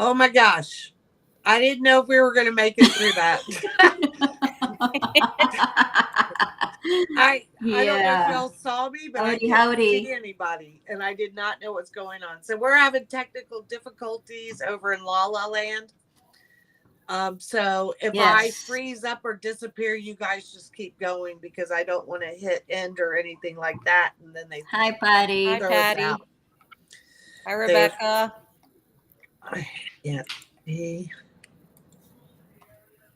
Oh my gosh. I didn't know if we were going to make it through that. I don't know if Yeah. y'all saw me, but I Howdy, couldn't see howdy. anybody, and I did not know what's going on. So we're having technical difficulties over in La La Land. So if I Yes. freeze up or disappear, you guys just keep going because I don't want to hit end or anything like that, and then they Hi, Hi, Patty. throw us Patty. out. Hi, There's, Rebecca. yeah.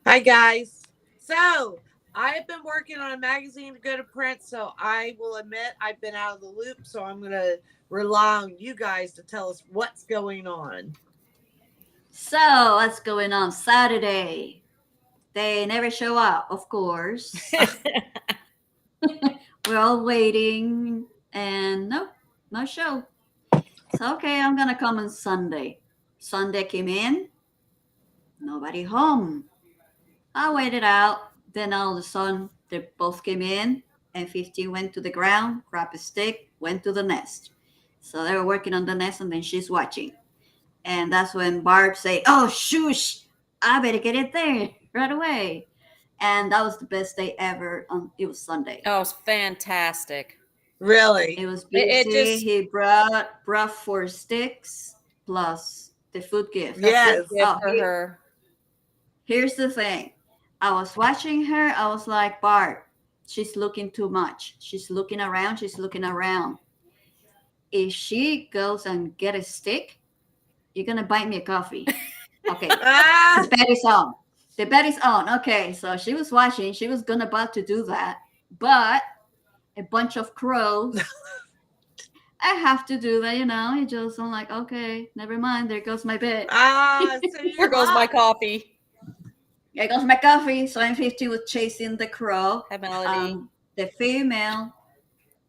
Hi guys. So I have been working on a magazine to go to print, so I will admit I've been out of the loop. So I'm gonna rely on you guys to tell us what's going on. So, what's going on Saturday? They never show up, of course. We're all waiting, and no show. So, okay, I'm gonna come on Sunday. Sunday came in, nobody home. I waited out. Then all of a sudden, they both came in, and 15 went to the ground, grabbed a stick, went to the nest. So they were working on the nest, and then she's watching. And that's when Barb said, "Oh, shush! I better get it there right away." And that was the best day ever. It was Sunday. Oh, it's fantastic. Really? It was It busy. just He brought 4 sticks plus the food gift. a food Yes. gift for her. Here's the thing. I was watching her. I was like, Barb, she's looking too much. She's looking around. She's looking around. If she goes and get a stick, you're gonna buy me a coffee. Okay. Ah, The bet is on. The bet is on. Okay, so she was watching. She was gonna about to do that, but a bunch of crows. I have to do that, you know. You just I'm like, okay, never mind. There goes my bet. so you There goes my lost. coffee. There goes my coffee. So M50 was chasing the crow. Hi, Melody. The female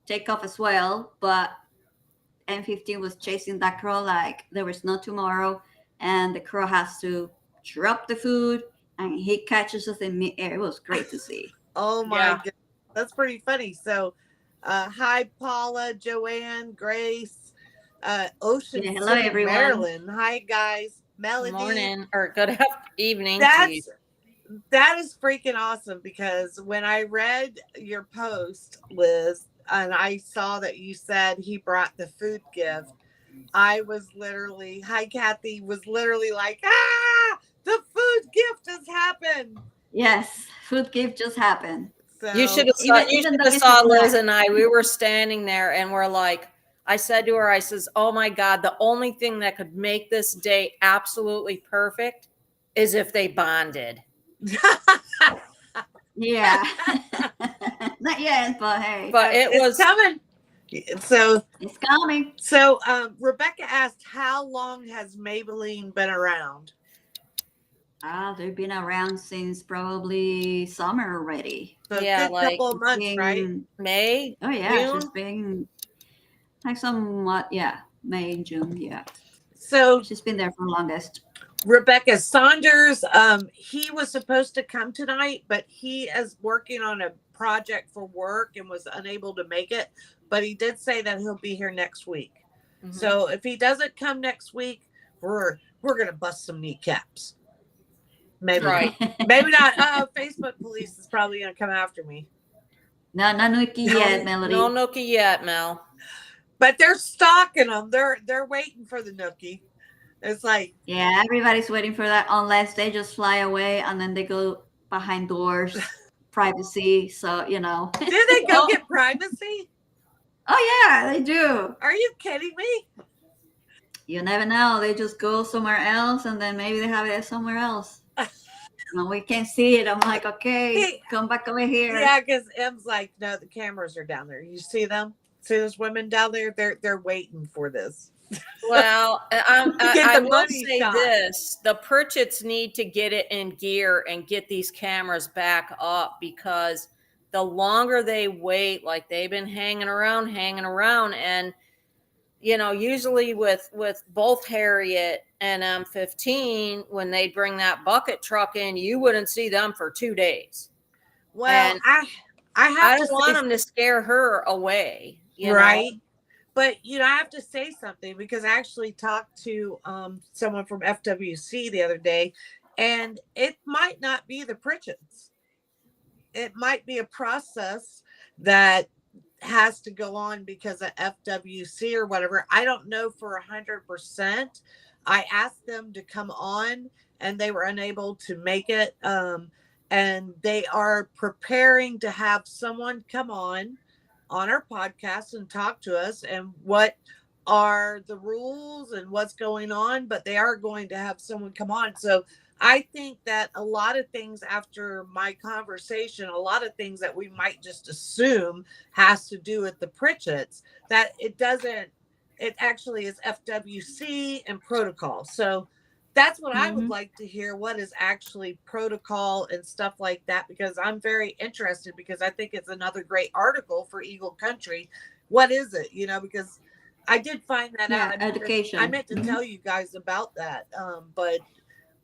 take off as well, but M15 was chasing that crow like there was no tomorrow, and the crow has to drop the food, and he catches us in mid-air. It was great to see. Oh my Yeah. goodness. That's pretty funny. So hi Paula, Joanne, Grace, Ocean Yeah, hello City, everyone. Maryland. Hi guys. Good Melody. morning or good evening to you. That is freaking awesome because when I read your post, Liz, and I saw that you said he brought the food gift, I was literally, hi Kathy, was literally like, the food gift has happened. Yes, food gift just happened. You should So Even though have it's saw a Liz snack. and I. We were standing there and we're like, I said to her, I says, oh my God, the only thing that could make this day absolutely perfect is if they bonded. Yeah. Not yet, but hey. But it it's was coming. So It's coming. Rebecca asked, how long has Maybelline been around? They've been around since probably summer already. So a Yeah, good like couple of months, right? May. Oh yeah, June. she's been like somewhat, yeah, May, June, yeah. So She's been there for the longest. Rebecca Saunders, he was supposed to come tonight, but he is working on a project for work and was unable to make it. But he did say that he'll be here next week. Mhm. So if he doesn't come next week, we're gonna bust some kneecaps. Maybe Right. maybe not. Facebook police is probably gonna come after me. No, not Nuki yet, Melody. No nookie yet, Mel. But they're stalking them. They're waiting for the nookie. It's like, Yeah, everybody's waiting for that unless they just fly away and then they go behind doors, privacy. So, you know. do they go get privacy? Oh, yeah, they do. Are you kidding me? You never know. They just go somewhere else and then maybe they have it somewhere else. No, we can't see it. I'm like, okay, come back over here. Yeah, because M's like, no, the cameras are down there. You see them? See those women down there? They're waiting for this. Well, I will money say shot. this: the Pritchett's need to get it in gear and get these cameras back up because the longer they wait, like they've been hanging around, and you know, usually with both Harriet and M15, when they bring that bucket truck in, you wouldn't see them for 2 days. Well, And I I have don't to want say, them to scare her away, you right? know? But I have to say something because I actually talked to someone from FWC the other day, and it might not be the Pritchett's. It might be a process that has to go on because of FWC or whatever. I don't know for 100%. I asked them to come on and they were unable to make it. And they are preparing to have someone come on our podcast and talk to us and what are the rules and what's going on, but they are going to have someone come on. So I think that a lot of things after my conversation, a lot of things that we might just assume has to do with the Pritchett's, that it doesn't, it actually is FWC and protocol. So that's what I would Mhm. like to hear. What is actually protocol and stuff like that? Because I'm very interested because I think it's another great article for Eagle Country. What is it? Because I did find that out. Yeah, I education. meant to Mhm. tell you guys about that. But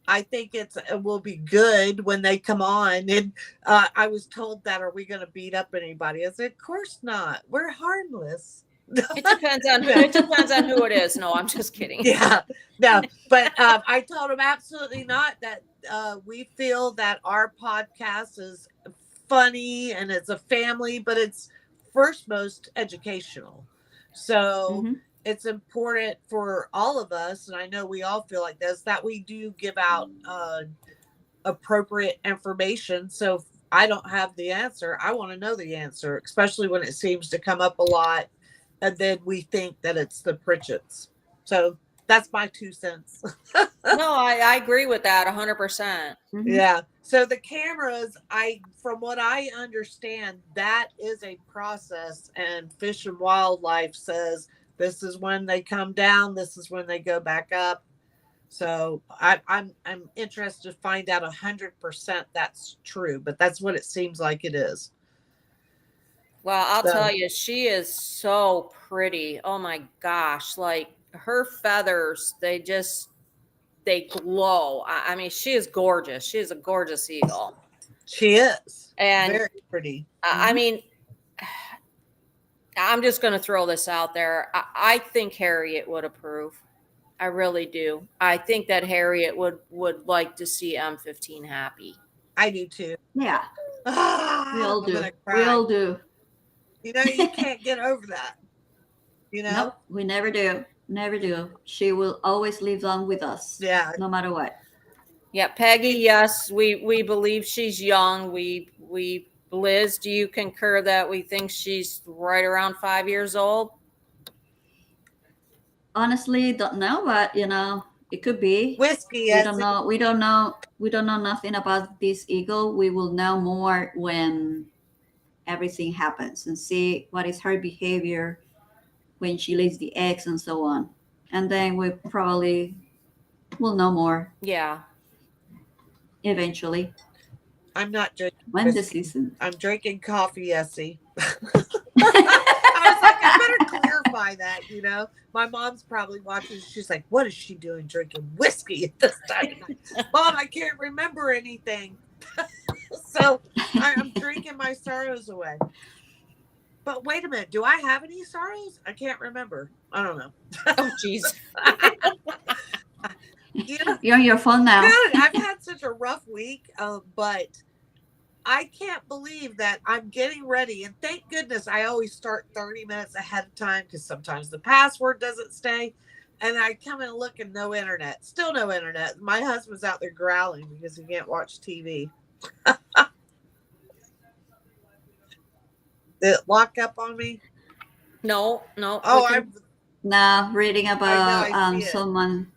I think it will be good when they come on. And I was told that, are we going to beat up anybody? I said, of course not. We're harmless. It depends on who it is. No, I'm just kidding. Yeah, no, but I told him absolutely not, that we feel that our podcast is funny and it's a family, but it's first most educational. So Mhm. it's important for all of us, and I know we all feel like this, that we do give out appropriate information. So if I don't have the answer, I want to know the answer, especially when it seems to come up a lot, and then we think that it's the Pritchett's. So that's my 2 cents. No, I agree with that 100%. Mhm. Yeah. So the cameras, from what I understand, that is a process, and Fish and Wildlife says this is when they come down, this is when they go back up. So I'm interested to find out 100% that's true, but that's what it seems like it is. Well, I'll tell So you, she is so pretty. Oh my gosh. Like her feathers, they glow. I mean, she is gorgeous. She is a gorgeous eagle. she is And very pretty. I Mhm. mean, I'm just going to throw this out there. I think Harriet would approve. I really do. I think that Harriet would like to see M15 happy. I do too. Yeah, we Ah, all I'm do. gonna We cry. all do. You can't get over that. You Nope, know? we never do. Never do. She will always live on with us, Yeah. no matter what. Yeah, Peggy, yes, we believe she's young. We Liz, do you concur that we think she's right around 5 years old? Honestly, don't know, but it could be. Whiskey, We don't yes. know. We don't know. We don't know nothing about this eagle. We will know more when everything happens and see what is her behavior when she lays the eggs and so on. And then we probably will know more Yeah. eventually I'm not drinking when the whiskey. season. I'm drinking coffee, Essie. I was like, I better clarify that. My mom's probably watching. She's like, what is she doing drinking whiskey at this time of night? Mom, I can't remember anything. So I'm drinking my sorrows away. But wait a minute. Do I have any sorrows? I can't remember. I don't know. Oh, jeez. You're on your phone now. Good. I've had such a rough week, but I can't believe that I'm getting ready. And thank goodness I always start 30 minutes ahead of time because sometimes the password doesn't stay. And I come and look and no internet. Still no internet. My husband's out there growling because he can't watch TV. Did it lock up on me? No, no. Oh, Now reading I know. about I see it. someone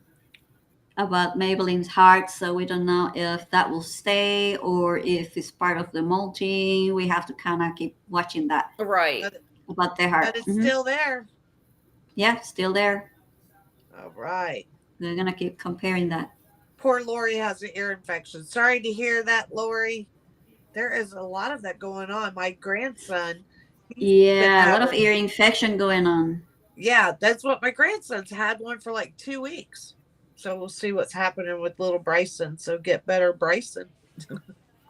about Maybelline's heart, so we don't know if that will stay or if it's part of the molting. We have to kind of keep watching that Right. about the heart. But it's still there. Yeah, still there. All right. We're gonna keep comparing that. Poor Lori has an ear infection. Sorry to hear that, Lori. There is a lot of that going on. My grandson, he's been Yeah, a lot of having, ear infection going on. yeah, that's what my grandson's had one for like 2 weeks. So we'll see what's happening with little Bryson. So get better, Bryson.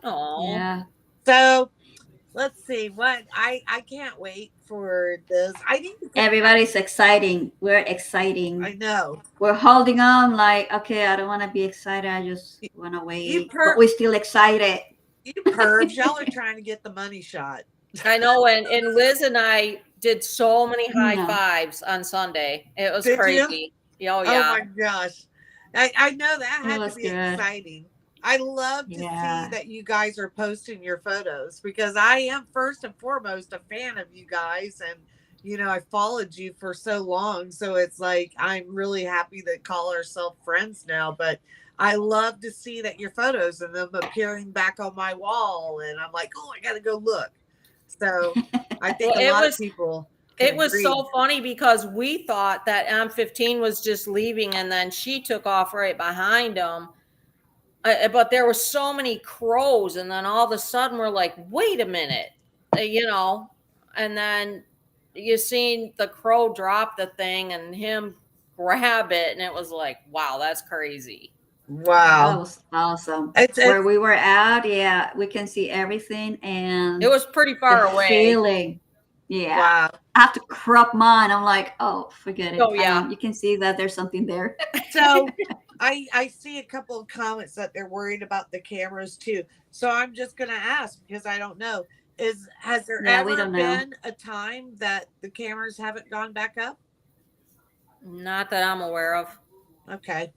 Oh. Yeah. So let's see what I can't wait for this. I need to. Everybody's exciting. We're I exciting. know We're holding on like, okay, I don't want to be excited. I just you, want to you wait. But per we're still excited. you pervs. Y'all are trying to get the money shot. I know, and Liz and I did so many high No. fives on Sunday. It was Did you? crazy. Oh Oh yeah. my gosh. I know that It had to was be good. exciting. I love to see Yeah. that you guys are posting your photos because I am first and foremost a fan of you guys, and I followed you for so long, so it's like I'm really happy to call ourselves friends now, but I love to see that your photos and them appearing back on my wall, and I'm like, "Oh, I got to go look." So, I Well, think a lot of people can it was agree. so funny because we thought that M15 was just leaving and then she took off right behind him. But there were so many crows, and then all of a sudden we're like, wait a minute, you know, and then you seen the crow drop the thing and him grab it, and it was like, wow, that's crazy. That Wow. was awesome. Where It's we were at, yeah, we can see everything It and was pretty the far away. feeling. Yeah. wow. I have to crop mine. I'm like, oh, forget it. Oh yeah. You can see that there's something there. So I see a couple of comments that they're worried about the cameras too. So I'm just gonna ask because I don't know. Has there Yeah, we ever don't know. been a time that the cameras haven't gone back up? Not that I'm aware of. Okay.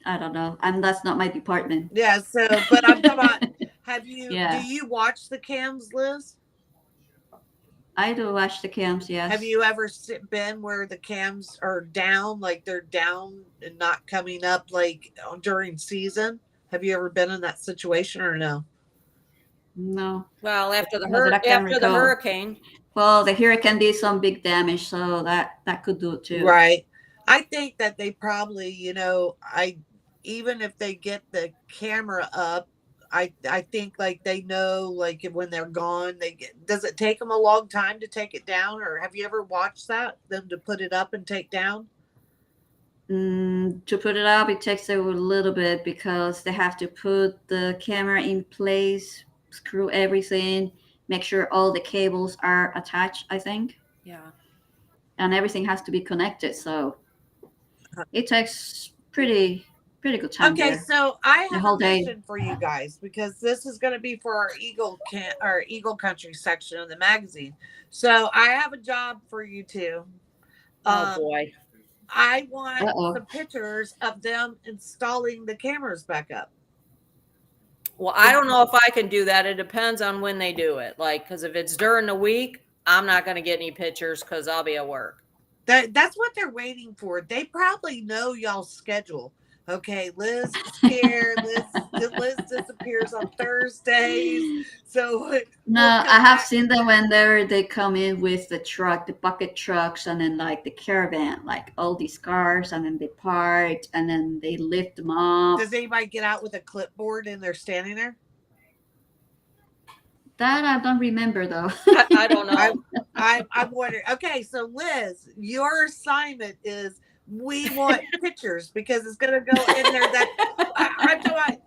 I don't know. That's not my department. Yeah, so but I'm talking about do Yeah. you watch the cams, Liz? I do watch the cams, Have yes. you ever been where the cams are down, like they're down and not coming up like during season? Have you ever been in that situation or no? No. Well, Not that I can after the recall. hurricane. Well, the hurricane did some big damage, so that could do it too. Right. I think that they probably, I even if they get the camera up, I think like they know like when they're gone, does it take them a long time to take it down, or have you ever watched that them to put it up and take down? To put it up, it takes a little bit because they have to put the camera in place, screw everything, make sure all the cables are attached, I think, Yeah. and everything has to be connected. So it takes pretty good time Okay, there. so I The have a whole day. mission for you guys because this is going to be for our Eagle Country section of the magazine. So I have a job for you two. Oh Um, boy. I want Uh-oh. some pictures of them installing the cameras back up. Well, I don't know if I can do that. It depends on when they do it. Like, because if it's during the week, I'm not going to get any pictures because I'll be at work. That's what they're waiting for. They probably know y'all's schedule. Okay, Liz is here. Liz disappears on Thursdays, so we'll No, I come have back. seen them when they come in with the truck, the bucket trucks, and then like the caravan, like all these cars, and then they park, and then they lift them up. Does anybody get out with a clipboard and they're standing there? That I don't remember though. I don't I, know. I'm wondering. Okay, so Liz, your assignment is we want pictures because it's going to go in there.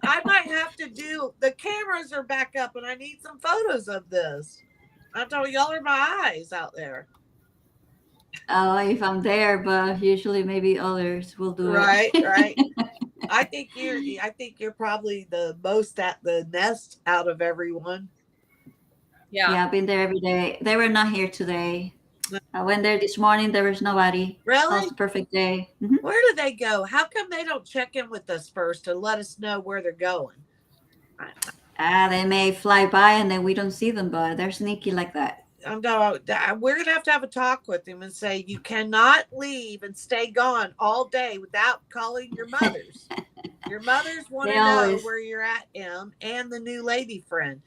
I might have to do. The cameras are back up, and I need some photos of this. I'm telling y'all are my eyes out there. Oh, if I'm there, but usually maybe others will do it. Right, right. I think you're probably the most at the nest out of everyone. Yeah. Yeah, I've been there every day. They were not here today. I went there this morning. There was nobody. That was Really? a perfect day. Hmm. Where do they go? How come they don't check in with us first and let us know where they're going? They may fly by and then we don't see them, but they're sneaky like that. We're gonna have to have a talk with him and say you cannot leave and stay gone all day without calling your mothers. Your mothers want They to know always. where you're at, and the new lady friend.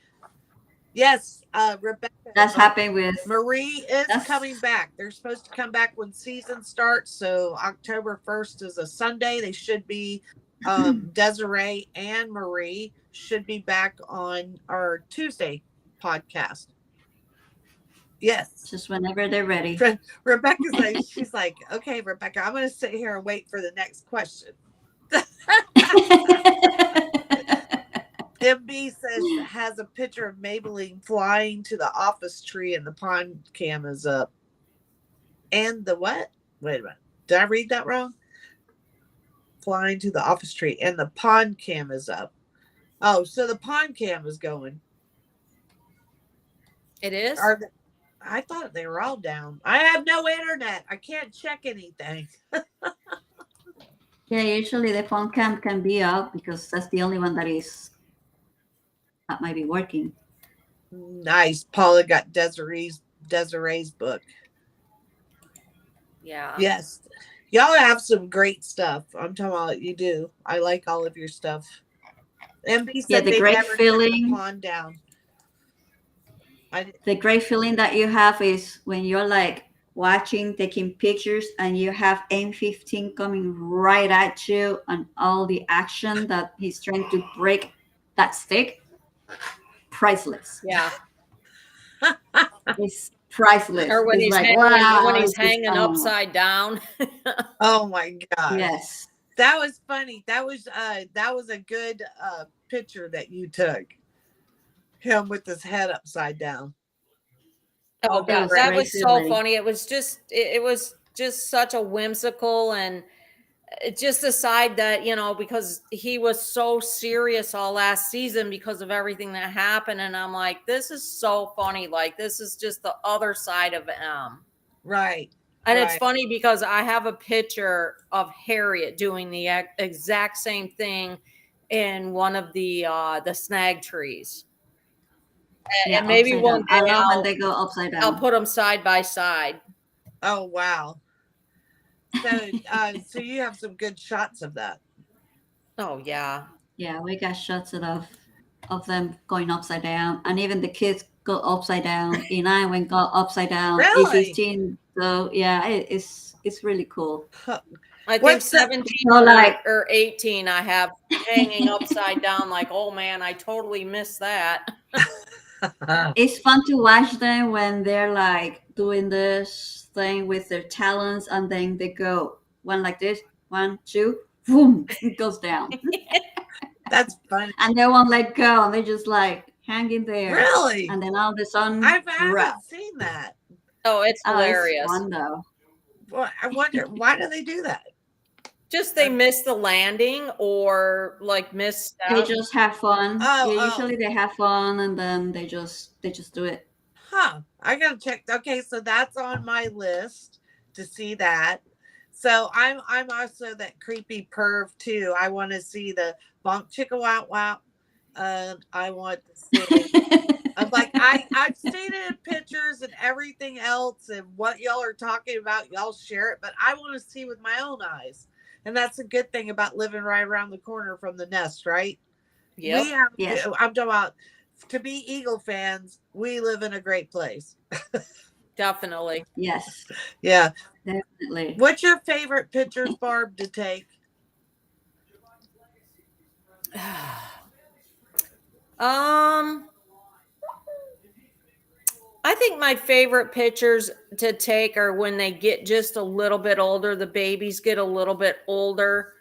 Yes, Rebecca. That's happened with. Marie is That's. coming back. They're supposed to come back when season starts. So October 1st is a Sunday. They should be Desiree and Marie should be back on our Tuesday podcast. Yes. Just whenever they're ready. Rebecca's like, she's like, okay, Rebecca, I'm going to sit here and wait for the next question. MB says has a picture of Maybelline flying to the office tree and the pond cam is up. And the what? Wait a minute. Did I read that wrong? Flying to the office tree and the pond cam is up. Oh, so the pond cam is going. It is? I thought they were all down. I have no internet. I can't check anything. Yeah, usually the phone cam can be up because that's the only one that might be working. Nice. Paula got Desiree's book. Yeah. Yes. Y'all have some great stuff. I'm talking about you do. I like all of your stuff. MB said the they great never took feeling. the pond down. The great feeling that you have is when you're like watching, taking pictures, and you have M15 coming right at you, and all the action that he's trying to break that stick. Priceless. Yeah. It's priceless. Or when it's he's like, hanging, wow, when he's this is hanging upside down. Oh my gosh. Yes. That was funny. That was a good picture that you took. Him with his head upside down. Oh That God, was that great was so feeling. funny. It was just such a whimsical and just aside that, because he was so serious all last season because of everything that happened. And I'm like, this is so funny. Like, this is just the other side of him. Right. And it's funny because I have a picture of Harriet doing the exact same thing in one of the snag trees. Yeah, And maybe upside one down. I day love when they go upside down. I'll put them side by side. Oh wow. So you have some good shots of that. Oh yeah. Yeah, we got shots of them going upside down, and even the kids go upside down. E9 went go upside down. Really? E15. So yeah, it's really cool. I think What's 17 So, like- or 18 I have hanging upside down like, oh man, I totally missed that. It's fun to watch them when they're like doing this thing with their talons, and then they go one like this, 1, 2, boom, it goes down, That's funny. and they won't let go, and they just like hanging there. Really? And then all of a sudden, I haven't seen that. Oh, it's hilarious. It's fun though. Well, I wonder why do they do that? Just they miss the landing or like miss They out. just have fun. Oh, Yeah, oh. usually they have fun, and then they just do it. Huh. I gotta check. Okay, so that's on my list to see that. So I'm also that creepy perv too. I want to see the bonk chicka wow wow. I want to see. I'm like I've seen it in pictures and everything else, and what y'all are talking about, y'all share it, but I want to see with my own eyes. And that's a good thing about living right around the corner from the nest, right? Yep. We have. Yes. I'm talking about to be Eagle fans. We live in a great place. Definitely. Yes, Yeah. definitely. What's your favorite pictures, Barb, to take? I think my favorite pictures to take are when they get just a little bit older, the babies get a little bit older,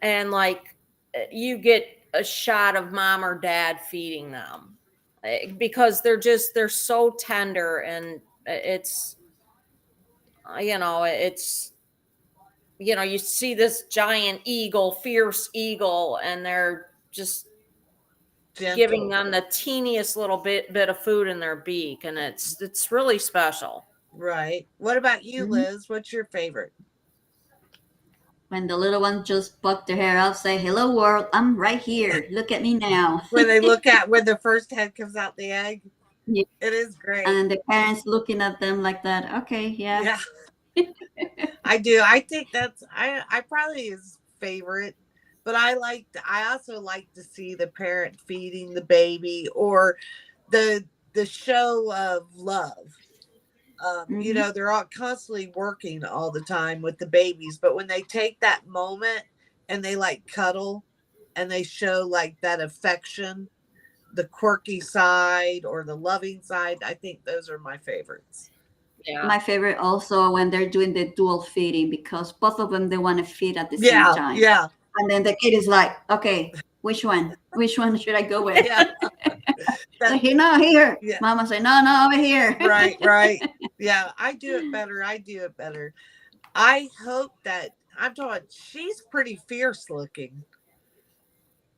and like you get a shot of mom or dad feeding them because they're so tender, and it's you see this giant eagle, fierce eagle, and they're just Gentle. giving them the teeniest little bit of food in their beak, and it's really special. Right. What about you, Liz? What's your favorite? When the little ones just buck their hair up, say, "Hello world, I'm right here. Look at me now." When they look at when the first head comes out the egg. Yeah. It is great. And the parents looking at them like that. Okay, yeah. I do. I think that's I probably his favorite, but I also like to see the parent feeding the baby or the show of love. You know, they're all constantly working all the time with the babies, but when they take that moment and they like cuddle and they show like that affection, the quirky side or the loving side, I think those are my favorites. Yeah. My favorite also when they're doing the dual feeding, because both of them, they want to feed at the same time. Yeah. And then the kid is like, okay, Which one? Which one should I go with? Yeah. So no, here. Yeah. Mama say, no, over here. Right. Yeah, I do it better. I hope that I'm talking. She's pretty fierce looking.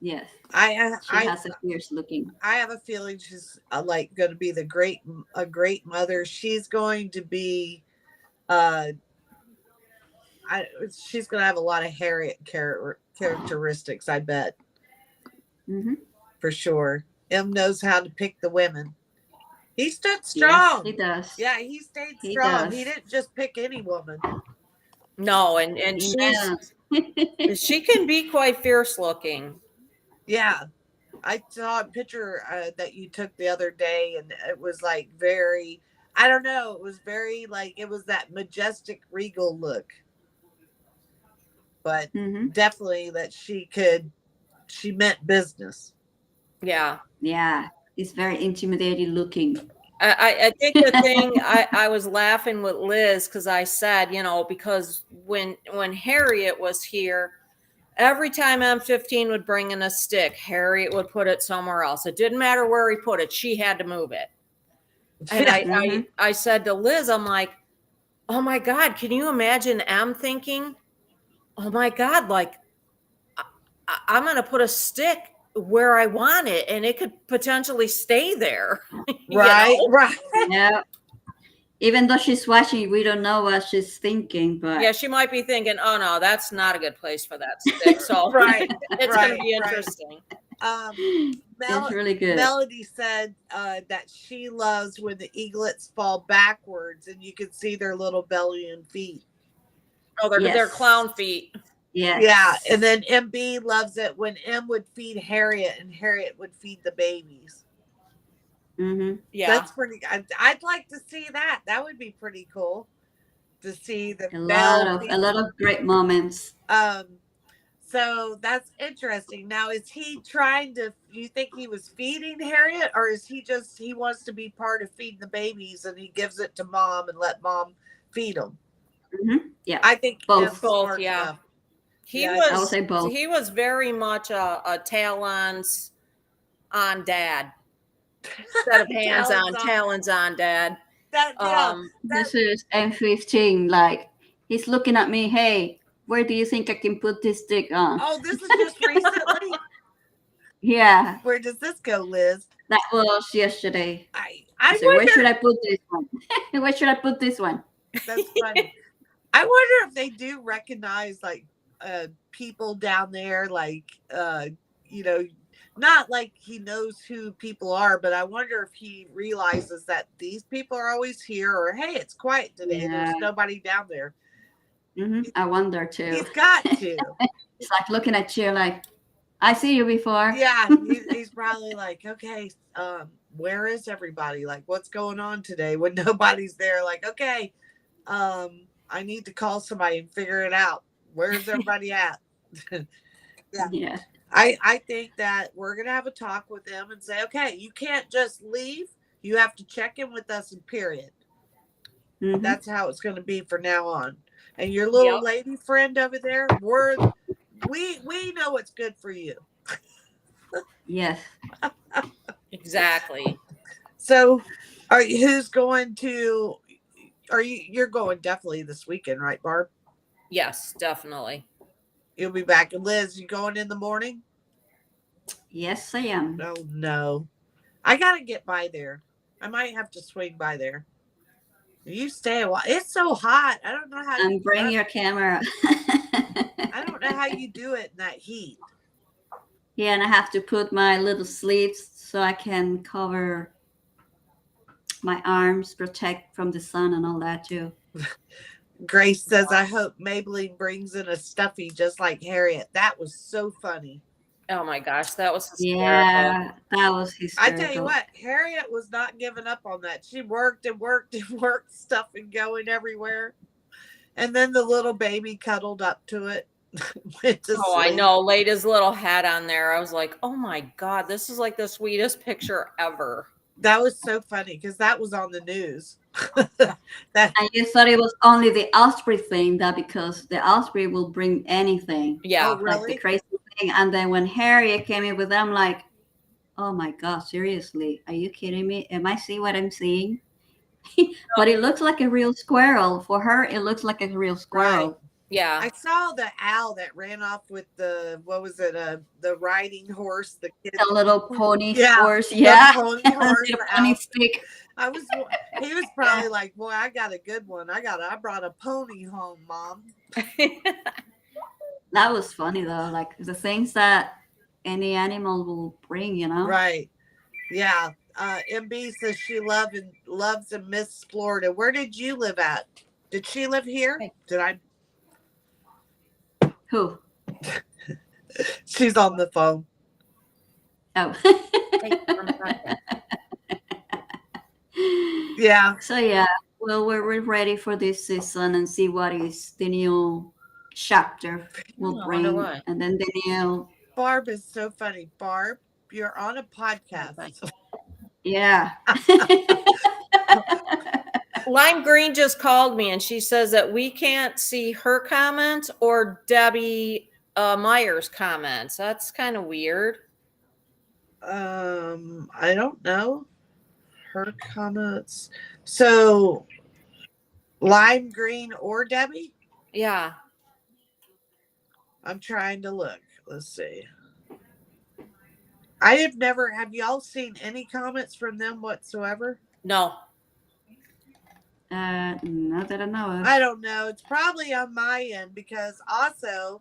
Yes, I she has a fierce looking. I have a feeling she's like going to be a great mother. She's going to be uh she's going to have a lot of Harriet characteristics, I bet. Mm-hmm. For sure. M knows how to pick the women. He stood strong. Yes, he does. Yeah, he stayed He strong. does. He didn't just pick any woman. No, and she can be quite fierce looking. Yeah. I saw a picture that you took the other day, and it was like very, I don't know, it was very like, it was that majestic, regal look. But definitely that she meant business. Yeah. Yeah, it's very intimidating looking. I think the thing I was laughing with Liz because I said, because when Harriet was here, every time M15 would bring in a stick, Harriet would put it somewhere else. It didn't matter where he put it; she had to move it. And I said to Liz, I'm like, oh my God, can you imagine M thinking, oh my God, like I'm going to put a stick where I want it and it could potentially stay there. Right. Yeah. Even though she's watching, we don't know what she's thinking, but yeah, she might be thinking, oh no, that's not a good place for that stick. So it's going to be interesting. That's really good. Melody said that she loves when the eaglets fall backwards and you can see their little belly and feet. Oh, they're clown feet. Yeah. Yeah. And then MB loves it when M would feed Harriet and Harriet would feed the babies. Mm-hmm. Yeah. That's pretty. I'd like to see that. That would be pretty cool to see the a lot of great moments. So that's interesting. Now, is he trying to, you think he was feeding Harriet, or is he wants to be part of feeding the babies and he gives it to mom and let mom feed them? Mm-hmm. Yeah. I think both. Yeah. Enough. I would say both. He was very much a talons on dad. Instead of hands on, talons on dad. This is M15. Like, he's looking at me. Hey, where do you think I can put this stick on? Oh, this is just recently? Yeah. Where does this go, Liz? That was yesterday. I said, where should I put this one? Where should I put this one? That's funny. I wonder if they do recognize like people down there, like not like he knows who people are, but I wonder if he realizes that these people are always here, or hey, it's quiet today. Yeah. There's nobody down there. Mm-hmm. I wonder too. He's got to. It's like looking at you like, I see you before. Yeah, he's probably like, okay, where is everybody? Like, what's going on today when nobody's there? Like, okay, I need to call somebody and figure it out. Where's everybody at? Yeah. I think that we're going to have a talk with them and say, okay, you can't just leave. You have to check in with us, and period. Mm-hmm. That's how it's going to be from now on. And your little lady friend over there, we know what's good for you. Yes. Exactly. So you're going definitely this weekend, right, Barb? Yes, definitely. You'll be back. And Liz, you going in the morning? Yes, I am. Oh, no. I got to get by there. I might have to swing by there. You stay a while. It's so hot. I don't know how you bring your camera. I don't know how you do it in that heat. Yeah, and I have to put my little sleeves so I can cover my arms, protect from the sun and all that too. Grace says, I hope Maybelline brings in a stuffy just like Harriet. That was so funny. Oh my gosh, that was hysterical. Yeah, that was hysterical. I tell you what, Harriet was not giving up on that. She worked and worked and worked, stuff and going everywhere. And then the little baby cuddled up to it. Went to sleep. I know. Laid his little hat on there. I was like, oh my God, this is like the sweetest picture ever. That was so funny because that was on the news. And you thought it was only the osprey thing, that because the osprey will bring anything. Yeah. Oh, really? Like the crazy thing. And then when Harriet came in with them, like, oh my God, seriously, are you kidding me? Am I seeing what I'm seeing? But it looks like a real squirrel. For her, it looks like a real Right. squirrel. Yeah. I saw the owl that ran off with the what was it? The riding horse. The kid. The little pony Yeah, horse, the yeah. pony The horse. little The pony owl. stick. He was probably like, boy, I got a good one. I brought a pony home, Mom. That was funny though. Like the things that any animal will bring, you know. Right. Yeah. MB says she loves and miss Florida. Where did you live at? Did she live here? Did I? Who? She's on the phone. Oh. Yeah. So yeah, well, we're ready for this season and see what is the new chapter will I wonder bring, why. and then the new. Barb is so funny. Barb, you're on a podcast. Yeah. Lime Green just called me and she says that we can't see her comments or Debbie Meyer's comments. That's kind of weird. I don't know her comments. So, Lime Green or Debbie? Yeah. I'm trying to look. Let's see. Have y'all seen any comments from them whatsoever? No. Not that I know of. I don't know. It's probably on my end because also,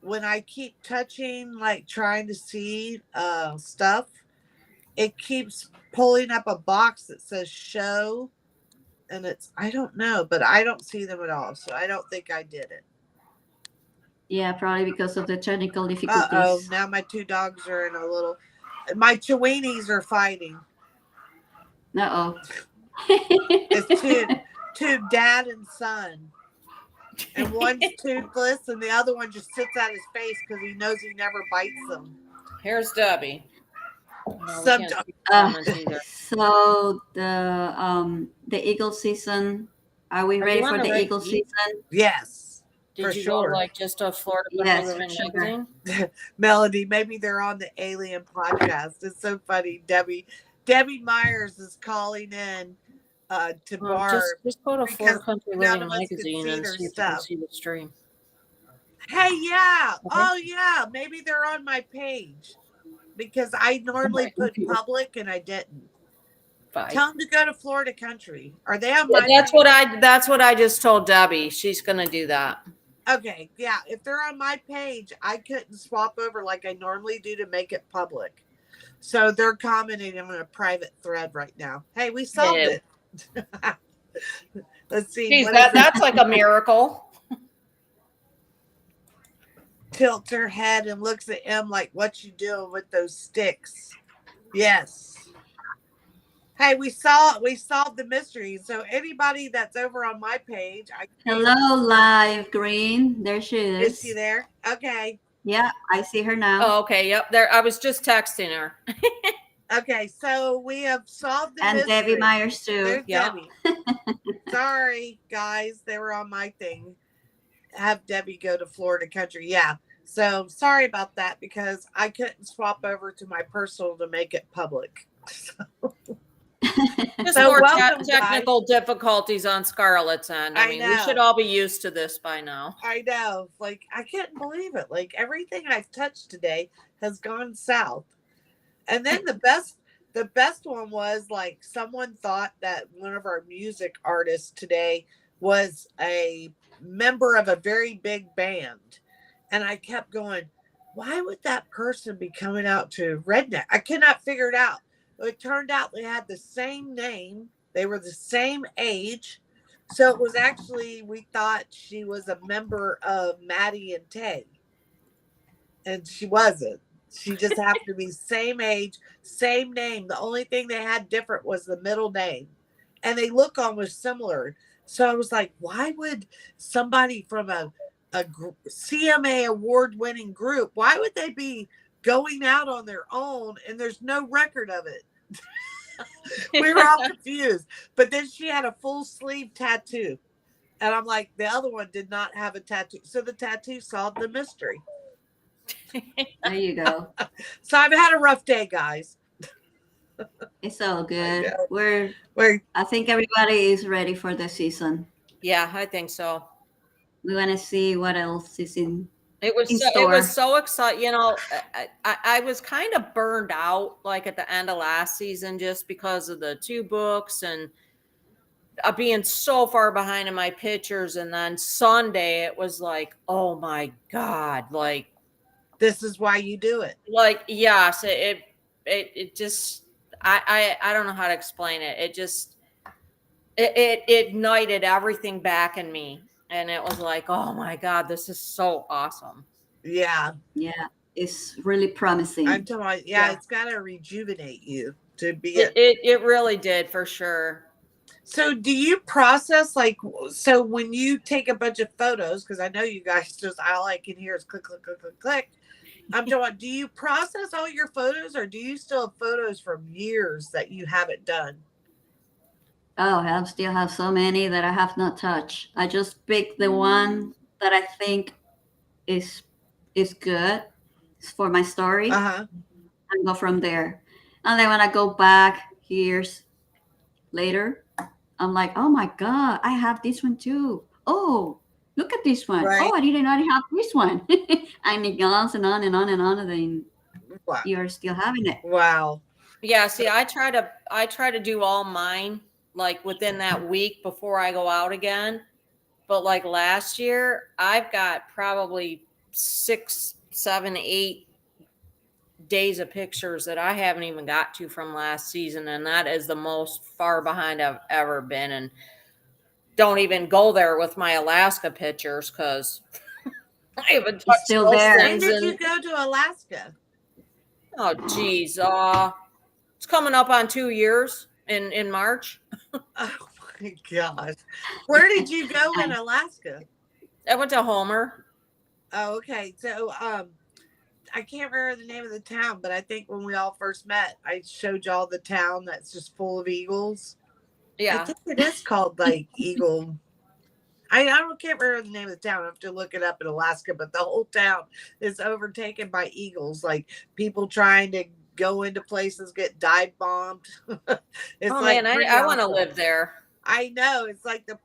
when I keep touching, like trying to see stuff, it keeps pulling up a box that says show, and I don't know, but I don't see them at all, so I don't think I did it. Yeah, probably because of the technical difficulties. Oh, now my two dogs are in my Chiweenies are fighting. Uh-oh. It's two dad and son. And one's toothless and the other one just sits at his face because he knows he never bites them. Here's Debbie. No, so the Eagle season, are we ready for the Eagle season? Yes. Did you go like just a Florida magazine? Melody, maybe they're on the Alien podcast. It's so funny. Debbie Myers is calling in to Barb. Just go to Florida Country Living Magazine and see if you can see the stream. Hey, yeah. Okay. Oh, yeah. Maybe they're on my page because I normally put public and I didn't. Bye. Tell them to go to Florida Country. Are they on my page? That's what I just told Debbie. She's going to do that. Okay. Yeah. If they're on my page, I couldn't swap over like I normally do to make it public. So they're commenting on a private thread right now. Hey, we solved it. Let's see. Jeez, that's like a miracle. Tilts her head and looks at him like, what you doing with those sticks? Yes. Hey, we solved the mystery. So anybody that's over on my page, hello, Live Green. There she is. Is she there? Okay. Yeah, I see her now. Oh, okay. Yep. There. I was just texting her. Okay, so we have solved the mystery. And Debbie Myers too. There's Debbie. Sorry, guys, they were on my thing. Have Debbie go to Florida Country. Yeah. So sorry about that because I couldn't swap over to my personal to make it public. Just more technical difficulties on Scarlett's end. I mean, we should all be used to this by now. I know. Like, I couldn't believe it. Like, everything I've touched today has gone south. And then the best one was like someone thought that one of our music artists today was a member of a very big band. And I kept going, why would that person be coming out to Redneck? I could not figure it out. It turned out they had the same name. They were the same age. So it was actually, we thought she was a member of Maddie and Tay. And she wasn't. She just happened to be same age, same name. The only thing they had different was the middle name. And they look almost similar. So I was like, why would somebody from a CMA award-winning group, why would they be going out on their own and there's no record of it? We were all confused. But then she had a full sleeve tattoo. And I'm like, the other one did not have a tattoo. So the tattoo solved the mystery. There you go. So I've had a rough day, guys. It's all I good. know. We're We're I think everybody is ready for the season. Yeah, I think so. We want to see what else is in It was store. so exciting. I was kind of burned out like at the end of last season just because of the 2 books and being so far behind in my pictures. And then Sunday, it was like, oh my God, this is why you do it. yes, it just I don't know how to explain it. It just it ignited everything back in me, and it was like, oh my God, this is so awesome. Yeah. Yeah, it's really I'm promising. talking about, Yeah. it's got to rejuvenate you to be It really did for sure. So do you process so when you take a bunch of photos, because I know you guys just all I can hear is click, click, click, click, click. I'm talking about, do you process all your photos or do you still have photos from years that you haven't done? Oh, I still have so many that I have not touched. I just picked the one that I think is good. It's for my story, Uh-huh. and go from there. And then when I go back years later, I'm like, oh my God, I have this one too. Oh, look at this one. Right. Oh, I didn't know I have this one. And it goes and on and on and on, and then Wow. you're still having it. Wow. Yeah, see, I try to do all mine like within that week before I go out again. But like last year, I've got probably 6, 7, 8 days of pictures that I haven't even got to from last season, and that is the most far behind I've ever been. And don't even go there with my Alaska pictures because I haven't It's touched still those there. When things. did you And go to Alaska? oh, geez, it's coming up on 2 years in March. Oh my gosh. Where did you go in Alaska? I went to Homer. Oh, okay. So I can't remember the name of the town, but I think when we all first met, I showed y'all the town that's just full of eagles. I Yeah. think it is called like Eagle. Can't remember the name of the town. I have to look it up in Alaska, but the whole town is overtaken by eagles. Like people trying to go into places get dive bombed. It's Oh like man, pretty I want to awesome. live there. I know it's like a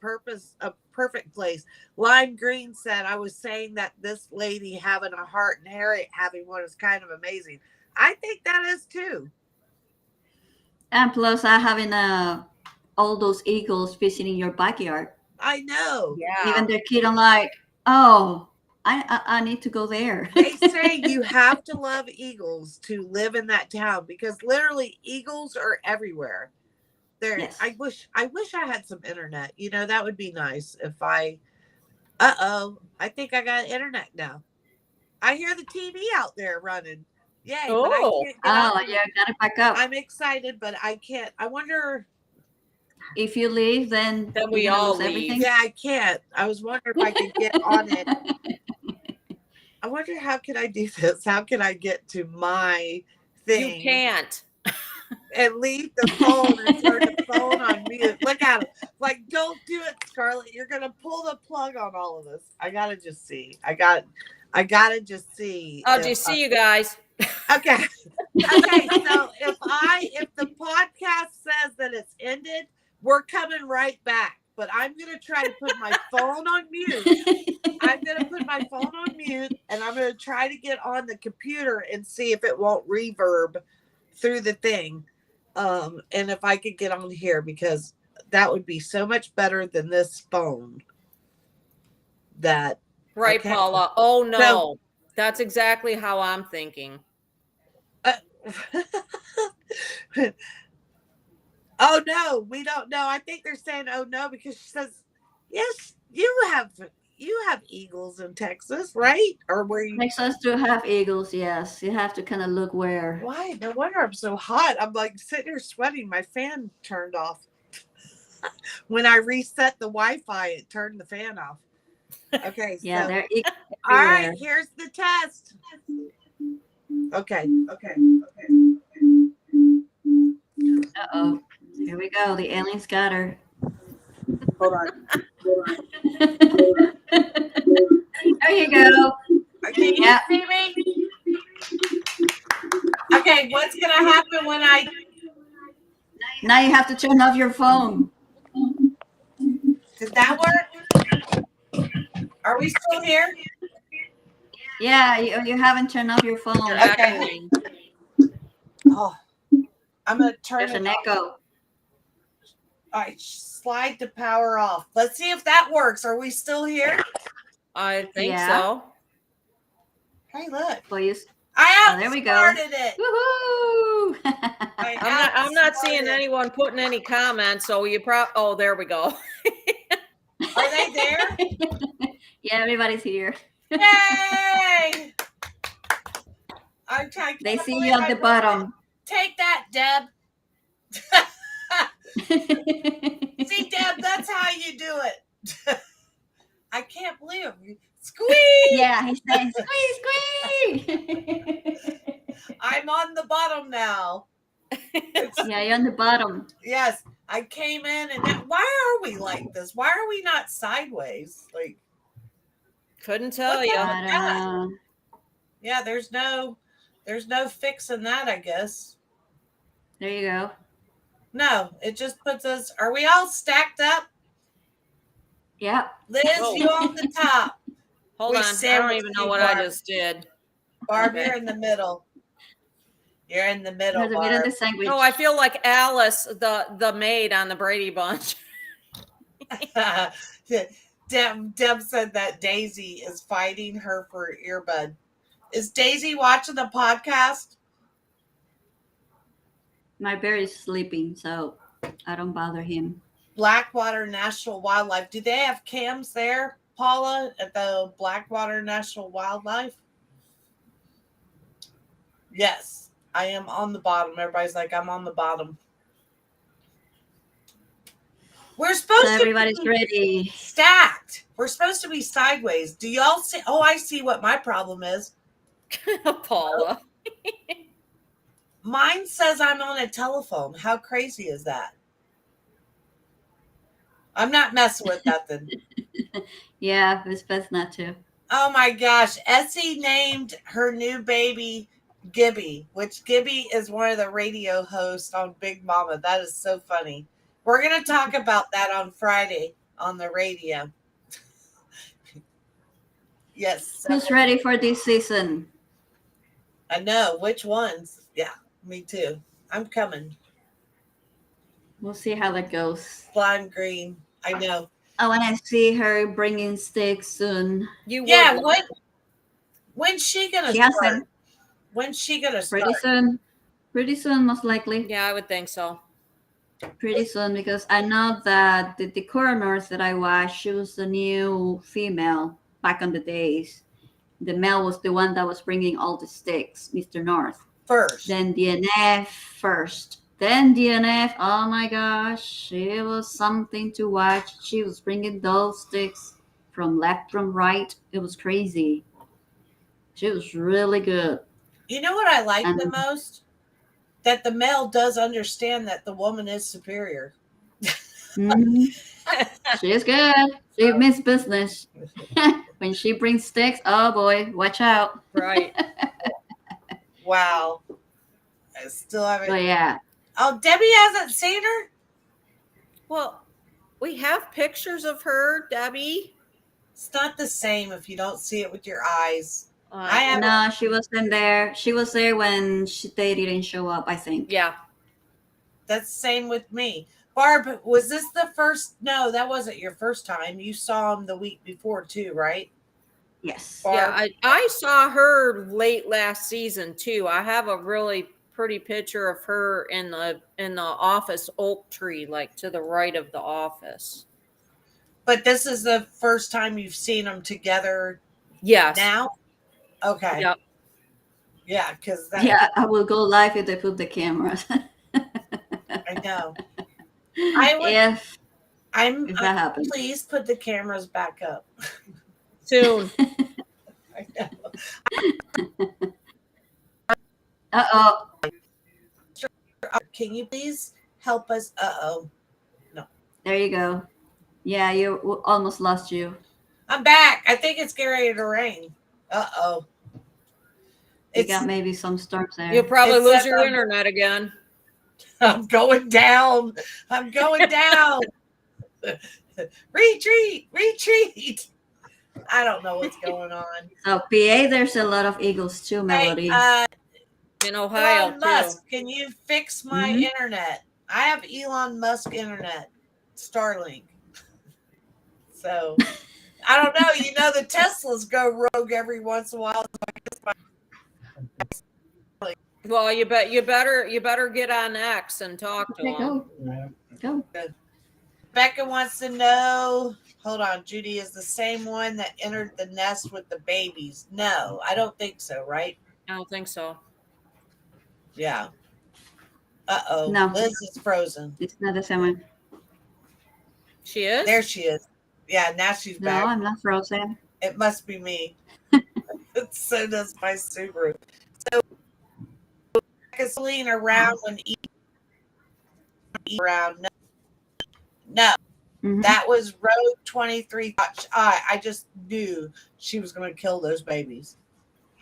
perfect place. Lime Green said I was saying that this lady having a heart and Harriet having one is kind of amazing. I think that is too. And plus, I having all those eagles visiting your backyard. I know. Yeah. Even their kid, I'm like, oh, I need to go there. They say you have to love eagles to live in that town because literally eagles are everywhere. There, Yes. I wish I had some internet. That would be nice if I I think I got internet now. I hear the TV out there running. Yay, but I Oh, can't get Oh, on. yeah, got it back up. I'm excited, but I can't. I wonder. If you leave, then Then you're we gonna all lose leave. everything. Yeah, I can't. I was wondering if I could get on it. I wonder how can I do this? How can I get to my thing? You can't. And leave the phone and turn the phone on mute. Look at him. Like, don't do it, Scarlett. You're gonna pull the plug on all of this. I gotta just see. I gotta just see. Oh, do you see you guys? Okay. Okay. So if the podcast says that it's ended, we're coming right back. But I'm gonna try to put my phone on mute. I'm gonna put my phone on mute and I'm gonna try to get on the computer and see if it won't reverb through the thing. And if I could get on here because that would be so much better than this phone. That Right, okay. Paula. Oh no. So, That's exactly how I'm thinking. Oh no, we don't know. I think they're saying oh no because she says, yes, you have eagles in Texas, right? Or where you Texas to have eagles, yes. You have to kind of look where. why? No wonder I'm so hot. I'm like sitting here sweating. My fan turned off. When I reset the Wi-Fi, it turned the fan off. Okay, Yeah, so they're eagles all everywhere. right, here's the test. Okay. Uh-oh. Here we go. The aliens got her. Hold on. There you go. Can you Yeah. see me? Okay, what's gonna happen when I? Now you have to turn off your phone. Did that work? Are we still here? Yeah, you haven't turned off your phone. You're Okay. echoing. Oh, I'm gonna turn There's it an off. echo. All right, slide the power off. Let's see if that works. Are we still here? I think Yeah. so. Hey, look. Well, you. I Oh, there we go. outsmarted it. Woohoo! I'm not seeing outsmarted. anyone putting any comments, so you oh, there we go. Are they there? Yeah, everybody's here. Yay! I They can't see believe you at I the did bottom. it. Take that, Deb. See, Deb, that's how you do it. I can't believe it. Squeeze! Yeah, he's saying squeeze, squeeze. I'm on the bottom now. Yeah, you're on the bottom. Yes, I came in and now, why are we like this? Why are we not sideways? Like, Couldn't tell What's you. up? I don't know. yeah, there's no fixing that, I guess. There you go. No, it just puts us. Are we all stacked up? Yep. Liz, Whoa. you on the top. Hold We on. I don't sandwiched even know you, what I Barb. just did. Barb, Okay. you're in the middle. You're in the middle, There's a bit of Barb. the sandwich. No, I feel like Alice, the maid on the Brady Bunch. Deb said that Daisy is fighting her for earbud. Is Daisy watching the podcast? My bear is sleeping, so I don't bother him. Blackwater National Wildlife. Do they have cams there, Paula, at the Blackwater National Wildlife? Yes, I am on the bottom. Everybody's like, I'm on the bottom. We're supposed So everybody's to be ready. stacked. We're supposed to be sideways. Do y'all see? Oh, I see what my problem is. Paula. Mine says I'm on a telephone. How crazy is that? I'm not messing with nothing. Yeah, it's best not to. Oh my gosh. Essie named her new baby Gibby, which Gibby is one of the radio hosts on Big Mama. That is so funny. We're going to talk about that on Friday on the radio. Yes. Who's ready for this season? I know. Which ones? Yeah, me too. I'm coming. We'll see how that goes. Lime green. I know. I want to see her bringing sticks soon. You Yeah, would. when's she going to She start? hasn't. When's she going to start? Pretty soon. Pretty soon, most likely. Yeah, I would think so. Pretty soon, because I know that the coroners that I watched, she was the new female back on the days. The male was the one that was bringing all the sticks, Mr. North. First. Then DNF first. Then DNF, oh my gosh, it was something to watch. She was bringing those sticks from left, from right. It was crazy. She was really good. You know what I like the most? That the male does understand that the woman is superior. Mm-hmm. She's good. She means business. When she brings sticks, oh boy, watch out. Right. Wow. I still haven't. But yeah. Oh, Debbie hasn't seen her? Well, we have pictures of her, Debbie. It's not the same if you don't see it with your eyes. I haven't. No, she wasn't there. She was there when they didn't show up, I think. Yeah. That's the same with me. Barb, was this the first? No, that wasn't your first time. You saw him the week before too, right? Yes. Barb? Yeah, I saw her late last season too. I have a really pretty picture of her in the office oak tree, like to the right of the office. But this is the first time you've seen them together. Yes. Now? Okay. Yep. Yeah, because Yeah, I will go live if they put the cameras. I know. If that happens. Please put the cameras back up. Soon. I know. Uh-oh. Can you please help us? Uh-oh. No. There you go. Yeah, you almost lost you. I'm back. I think it's getting ready to rain. Uh-oh. You It's got maybe some storms there. You'll probably It's lose set your up- internet again. I'm going down. I'm going down. Retreat. I don't know what's going on. So PA, there's a lot of eagles too, Melody. Hey, In Ohio, Elon too. Musk, can you fix my Mhm. internet? I have Elon Musk internet, Starlink. So I don't know. You know, the Teslas go rogue every once in a while. Well, you better get on X and talk to Okay, him. go. Becca wants to know. Hold on, Judy is the same one that entered the nest with the babies. No, I don't think so. Right? I don't think so. Yeah. Uh-oh. No. Liz is frozen. It's not the same one. She is? There she is. Yeah, now she's No, back. I'm not frozen. It must be me. So does my Subaru. So gasoline around when eat around. No, Mhm. that was Road 23. I just knew she was going to kill those babies.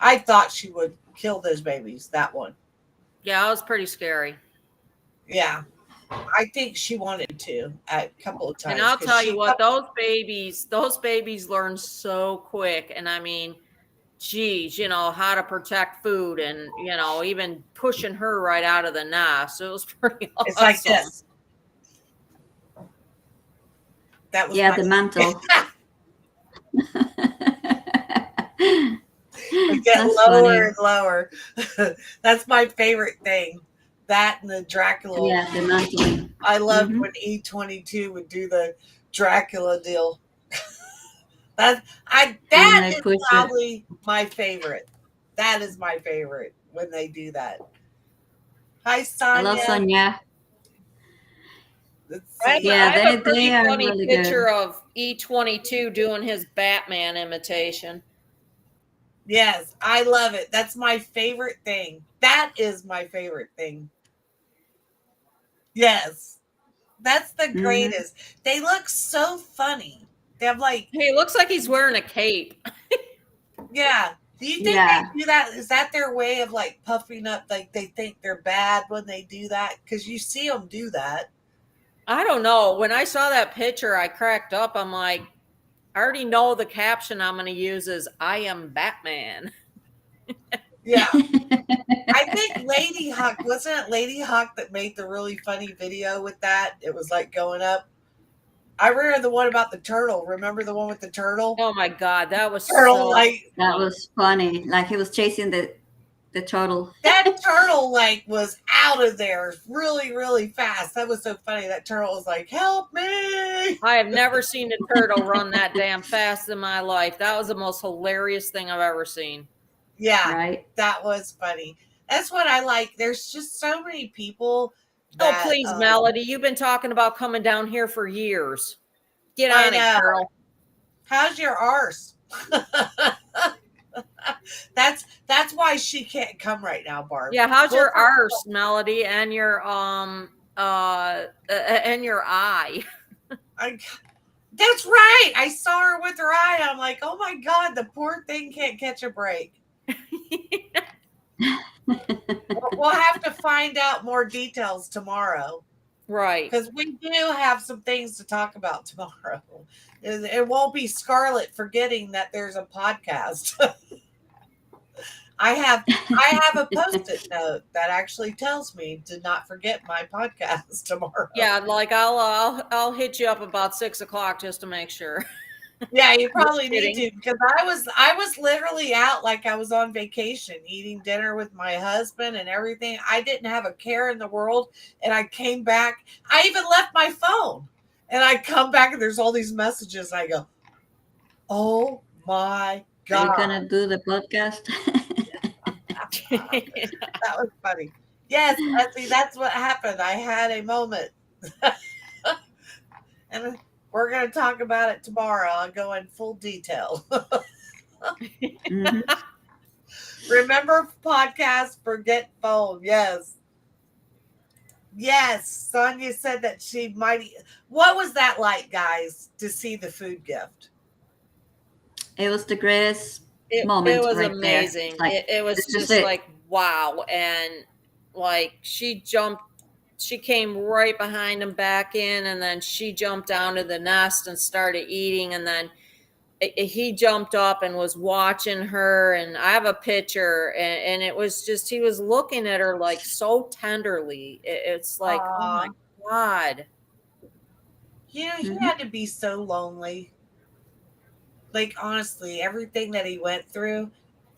I thought she would kill those babies. That one. Yeah, it was pretty scary. Yeah. I think she wanted to a couple of times. And I'll 'cause tell she- you what, those babies learn so quick. And I mean, geez, how to protect food and, even pushing her right out of the nest. It was pretty awesome. It's like this. That was Yeah, my- the mantle. We get That's lower funny. and lower. That's my favorite thing. That and the Dracula. Yeah, the mantle. I loved Mhm. when E22 would do the Dracula deal. that they is push it. probably my favorite. That is my favorite when they do that. Hi, Sonia. Hello, Sonia. Let's I see. Yeah, have a pretty they are funny really picture good. of E22 doing his Batman imitation. Yes, I love it. That's my favorite thing. That is my favorite thing. Yes. That's the Mhm. greatest. They look so funny. They have like, He looks like he's wearing a cape. yeah. Do you think Yeah. they do that? Is that their way of like puffing up? Like they think they're bad when they do that? Because you see them do that. I don't know. When I saw that picture, I cracked up. I'm like, I already know the caption I'm going to use is "I am Batman." Yeah. I think Lady Hawk, wasn't it Lady Hawk that made the really funny video with that? It was like going up. I remember the one about the turtle. Remember the one with the turtle? Oh my god, that was Turtle, so like That was funny. Like he was chasing the turtle. that turtle like was out of there really, really fast. That was so funny. That turtle was like, "Help me!" I have never seen a turtle run that damn fast in my life. That was the most hilarious thing I've ever seen. Yeah, Right? that was funny. That's what I like. There's just so many people. Oh, That, please, Melody. You've been talking about coming down here for years. Get I on it, know. girl. How's your arse? That's why she can't come right now, Barb. Yeah, how's We'll your talk- arse, Melody, and your and your eye? That's right. I saw her with her eye. I'm like, oh my god, the poor thing can't catch a break. We'll have to find out more details tomorrow. Right. Because we do have some things to talk about tomorrow. It won't be Scarlett forgetting that there's a podcast. I have a post-it note that actually tells me to not forget my podcast tomorrow. Yeah, like I'll hit you up about 6 o'clock just to make sure. Yeah, you probably need kidding. to, because I was literally out like I was on vacation, eating dinner with my husband and everything. I didn't have a care in the world, and I came back. I even left my phone, and I come back and there's all these messages. I go, oh my Are god, you gonna do the podcast? that was funny. Yes, Betsy, that's what happened. I had a moment, and we're going to talk about it tomorrow. I'll go in full detail. Mhm. Remember podcast, forget phone. Yes. Yes. Sonia said that she might. What was that like, guys, to see the food gift? It was the greatest It moments was right there. It's amazing. like It was this is just it. like wow. And like she came right behind him back in, and then she jumped down to the nest and started eating, and then he jumped up and was watching her. And I have a picture, and it was just he was looking at her like so tenderly. It's like, oh my God. He Hmm. had to be so lonely. Like, honestly, everything that he went through,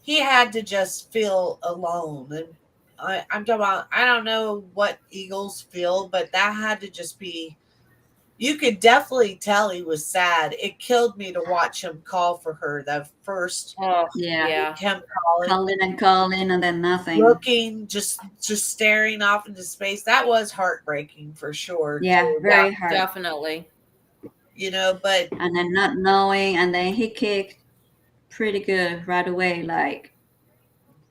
he had to just feel alone. And I'm talking about, I don't know what eagles feel, but that had to just be, you could definitely tell he was sad. It killed me to watch him call for her the first Oh Yeah, yeah. him calling, calling, and then nothing. looking, just staring off into space. That was heartbreaking for sure Yeah, too. Yeah, very hard. definitely. But And then not knowing, and then he kicked pretty good right away. Like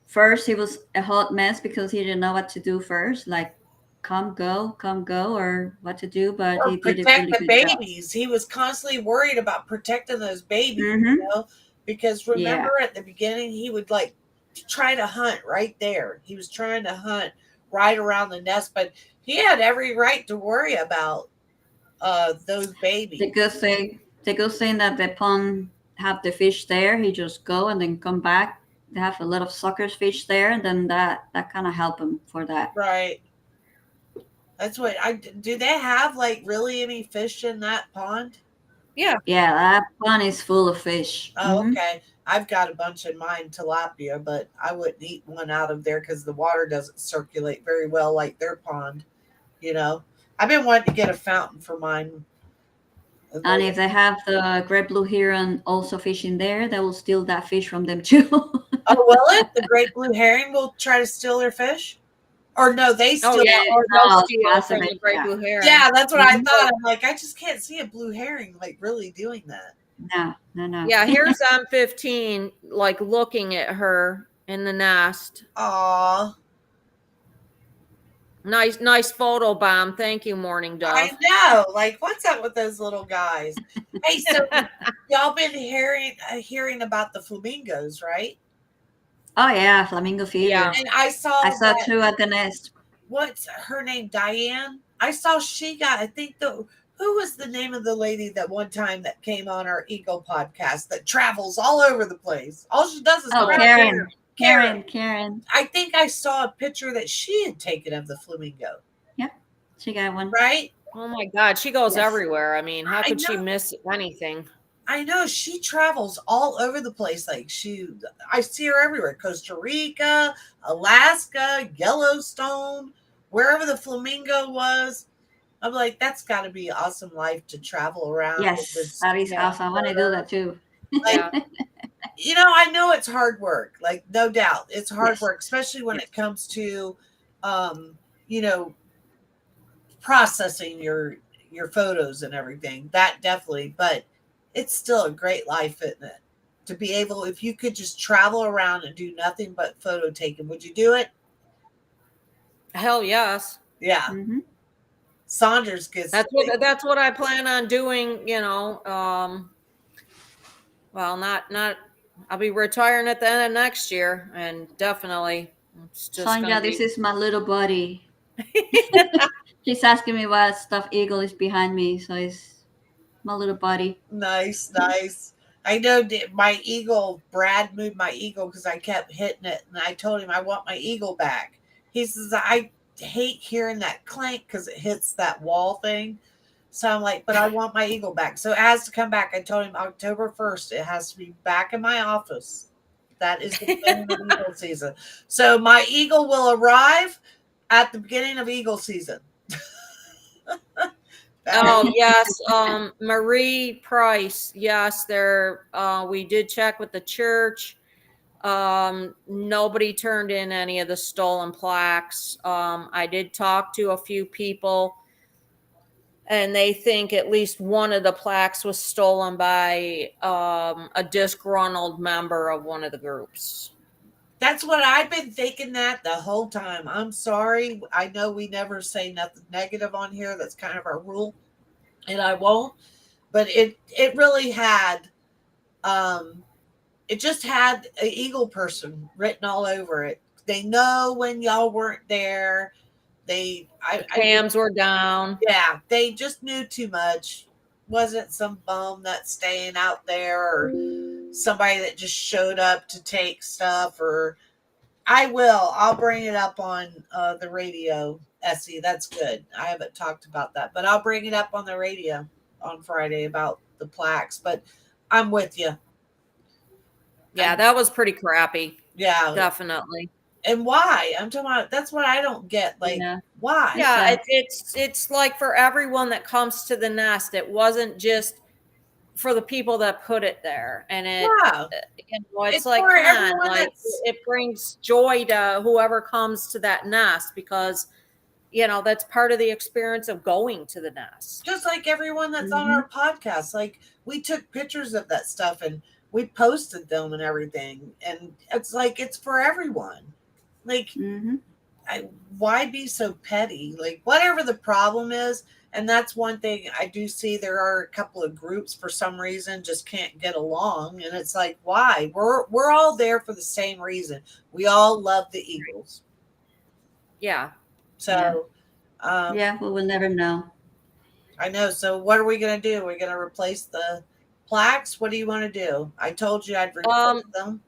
first, he was a hot mess because he didn't know what to do first. Like come go, or what to do. But or he did a protect really the good job. babies. He was constantly worried about protecting those babies, Mm-hmm. because Yeah, remember at the beginning he would like try to hunt right there. He was trying to hunt right around the nest, but he had every right to worry about those the babies. good thing, that the pond have the fish there. He just go and then come back. They have a lot of sucker fish there, and then that kind of help him for that. Right. That's what I do. They have like really any fish in that pond? Yeah. Yeah, that pond is full of fish. Oh, Hmm. okay. I've got a bunch in mine, tilapia, but I wouldn't eat one out of there because the water doesn't circulate very well like their pond. You know, I've been wanting to get a fountain for mine. And if they have the great blue heron also fishing there, they will steal that fish from them too. Oh, will it? The great blue herring will try to steal their fish? Or no, they Oh steal. yeah, Yeah, or they'll no, it's steal from possible. the great Yeah. blue heron. Yeah, that's what I Hmm. thought. I'm like, I just can't see a blue herring like really doing that. No, no, no. Yeah, here's M15 like looking at her in the nest. Aw, Nice photo bomb. Thank you, Morning I Dove. know. Like, what's up with those little guys? Hey, so y'all been hearing about the flamingos, right? Oh yeah, flamingo Yeah. fever. And I I saw saw that. two at the nest. What's her name? Diane. I saw she got. I think the who was the name of the lady that one time that came on our Eagle podcast that travels all over the place. All she does is Oh, travel. Karen, Karen. Karen. I think I saw a picture that she had taken of the flamingo. Yep, she got one. Right? Oh my God, she goes Yes. everywhere. I mean, how I could she know. miss anything? I know she travels all over the place. Like I see her everywhere. Costa Rica, Alaska, Yellowstone, wherever the flamingo was. I'm like, that's got to be an awesome life to travel around and Yes, just that is Yeah. awesome. I want to do that too. like, Yeah. I know it's hard work. Like, no doubt, it's hard Yes, work, especially when yes. it comes to, you know, processing your photos and everything. That definitely, but it's still a great life, isn't it? To be able, if you could just travel around and do nothing but photo taking, would you do it? Hell yes. Yeah. Hmm. Saunders gets That's what I plan on doing, well, not I'll be retiring at the end of next year, and definitely it's just going to Sonja, be this is my little buddy. She's asking me what stuffed eagle is behind me, so it's my little buddy. nice, nice. I know my eagle, Brad moved my eagle because I kept hitting it, and I told him I want my eagle back. He says, I hate hearing that clank because it hits that wall thing. So I'm like, but I want my eagle back. So it has to come back. I told him October 1st, it has to be back in my office. That is the beginning of eagle season. So my eagle will arrive at the beginning of eagle season. Oh yes, Marie Price. Yes, there. We did check with the church. Nobody turned in any of the stolen plaques. I did talk to a few people, and they think at least one of the plaques was stolen by a disgruntled member of one of the groups. That's what I've been thinking that the whole time. I'm sorry. I know we never say nothing negative on here. That's kind of our rule, and I won't. But it really had um it just had an eagle person written all over it. They know when y'all weren't there. Cams were down. Yeah, they just knew too much. Wasn't some bum that's staying out there or somebody that just showed up to take stuff. Or I'll bring it up on the radio, Essie. That's good. I haven't talked about that, but I'll bring it up on the radio on Friday about the plaques. But I'm with you. Yeah, that was pretty crappy. Yeah, definitely. And why? I'm talking about, that's what I don't get. Like, why? Yeah, it's like for everyone that comes to the nest. It wasn't just for the people that put it there, and it's like, for come on, everyone like it brings joy to whoever comes to that nest, because that's part of the experience of going to the nest. Just like everyone that's on our podcast, like we took pictures of that stuff and we posted them and everything, and it's like it's for everyone. Like, why be so petty? Like, whatever the problem is. And that's one thing I do see. There are a couple of groups for some reason just can't get along, and it's like, why? We're all there for the same reason. We all love the Eagles. Yeah. So we will never know. I know. So what are we gonna do? We're gonna replace the plaques? What do you want to do? I told you I'd replace them.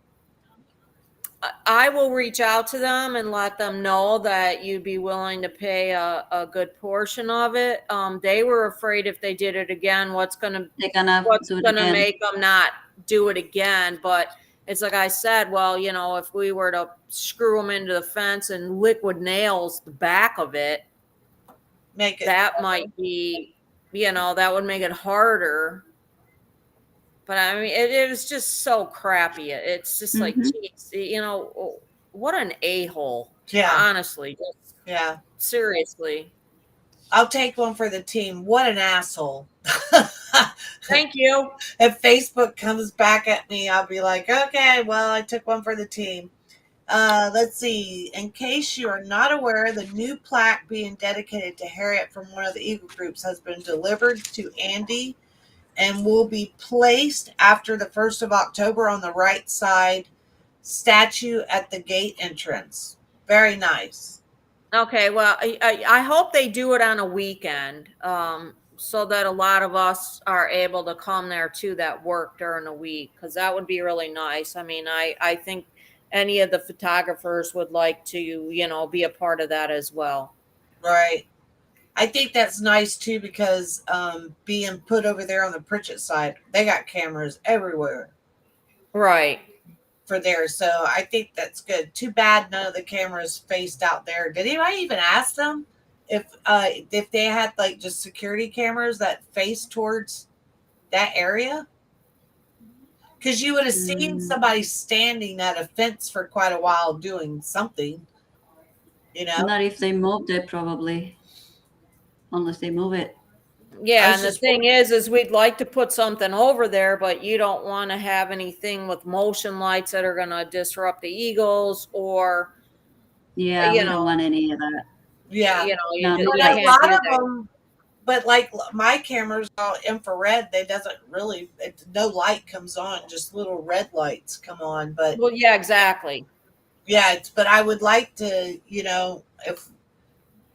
I will reach out to them and let them know that you'd be willing to pay a good portion of it. They were afraid if they did it again, what's gonna make them not do it again. But it's like I said, well, if we were to screw them into the fence and liquid nails the back of it, that might be, that would make it harder. But I mean, it is just so crappy. It's just like, geez, what an a-hole. Yeah. Honestly. Yeah. Seriously. I'll take one for the team. What an asshole. Thank you. If Facebook comes back at me, I'll be like, okay, well, I took one for the team. Let's see. In case you are not aware, the new plaque being dedicated to Harriet from one of the Eagle groups has been delivered to Andy and will be placed after the 1st of October on the right side statue at the gate entrance. Very nice. Okay, well, I hope they do it on a weekend, so that a lot of us are able to come there too that work during the week, because that would be really nice. I mean, I think any of the photographers would like to, be a part of that as well. Right. I think that's nice too, because being put over there on the Pritchett side, they got cameras everywhere. Right. For there. So I think that's good. Too bad none of the cameras faced out there. Did anybody even ask them if they had like just security cameras that face towards that area? Because you would have seen somebody standing at a fence for quite a while doing something. Not if they moved it, probably. Unless they move it. Yeah, and the thing is we'd like to put something over there, but you don't want to have anything with motion lights that are going to disrupt the Eagles, or we don't want any of that. Yeah, a lot of them. But like my camera's all infrared, no light comes on, just little red lights come on. But well, yeah, exactly. Yeah, but I would like to, if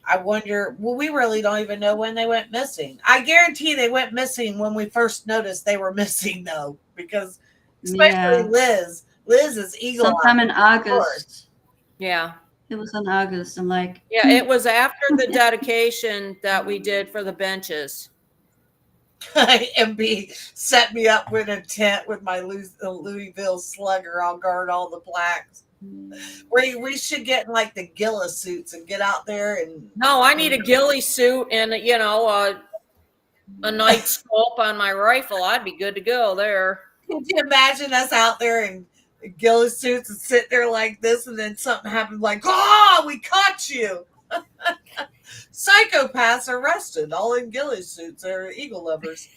I wonder, well, we really don't even know when they went missing. I guarantee they went missing when we first noticed they were missing, though, because especially Liz is eagle. Sometime in August. Yeah. It was in August. I'm like, yeah, it was after the dedication that we did for the benches. MB set me up with a tent with my Louisville Slugger. I'll guard all the plaques. We should get in like the Gillis suits and get out there and. No, I need a ghillie suit and a night scope on my rifle. I'd be good to go there. Could you imagine us out there in Gillis suits and sit there like this, and then something happened, like, oh, we caught you. Psychopaths arrested, all in Gillis suits. They're eagle lovers.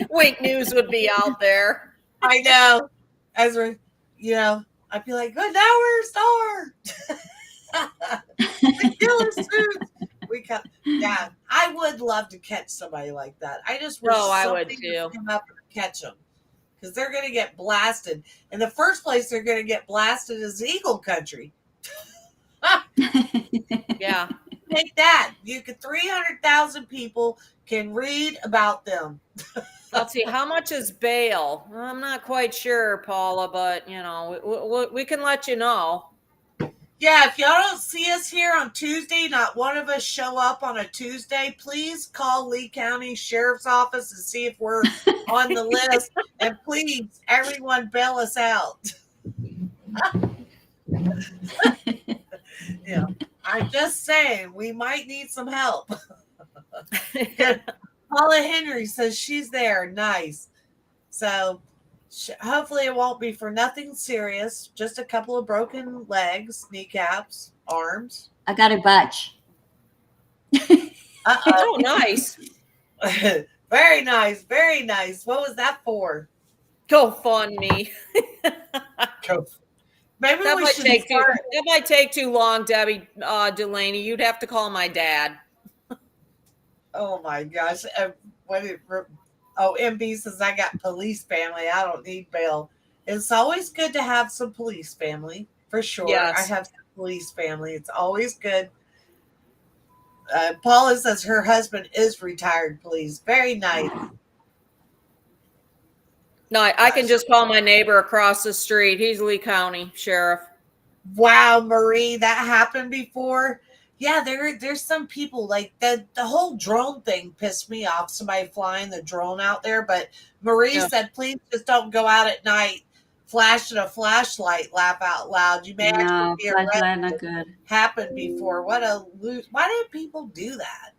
Wink News would be out there. I know. As we're, I'd be like, good, now we're a star. The Gillis suits. Yeah, I would love to catch somebody like that. I just wish I would too. Come up and catch them. because they're going to get blasted. In the first place, they're going to get blasted is Eagle Country. Yeah. Take that. You could 300,000 people can read about them. Let's see, how much is bail? I'm not quite sure, Paula, but you know, we can let you know. Yeah, if y'all don't see us here on Tuesday, not one of us show up on a Tuesday, please call Lee County Sheriff's Office and see if we're on the list. And please, everyone bail us out. Yeah, I'm just saying, we might need some help. Paula Henry says she's there. Nice. So hopefully it won't be for nothing serious. Just a couple of broken legs, kneecaps, arms. I got a badge. Oh, nice. Very nice. Very nice. What was that for? GoFundMe. Maybe That we might should take start. that might take too long, Debbie Delaney. You'd have to call my dad. Oh my gosh. MB says I got police family. I don't need bail. It's always good to have some police family, for sure. Yes. I have some police family. It's always good. Paula says her husband is retired police. Very nice. No, I can just call my neighbor across the street. He's Lee County Sheriff. Wow, Marie, that happened before. Yeah, there's some people like the whole drone thing pissed me off. Somebody flying the drone out there, but Marie said, please just don't go out at night flashing a flashlight, laugh out loud. You may actually be flashlight not arrested. good. Happened before. Why do people do that?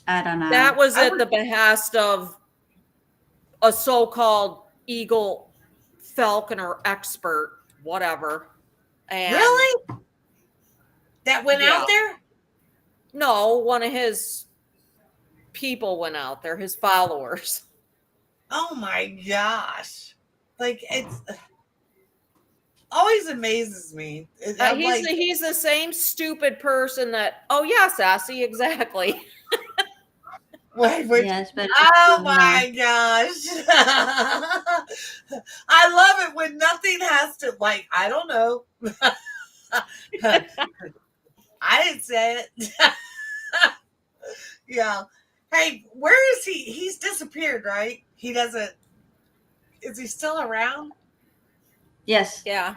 I don't know. That was at the behest of a so-called Eagle falconer expert, whatever. And Really? That went out there? No, one of his people went out there, his followers. Oh my gosh. Like, it's always amazes me. He's the same stupid person that, oh yeah, Sassy, exactly. Yes, but oh my gosh. I love it when nothing has to, like, I don't know. I didn't say it. Yeah. Hey, where is he? He's disappeared, right? He doesn't. Is he still around? yes. Yeah.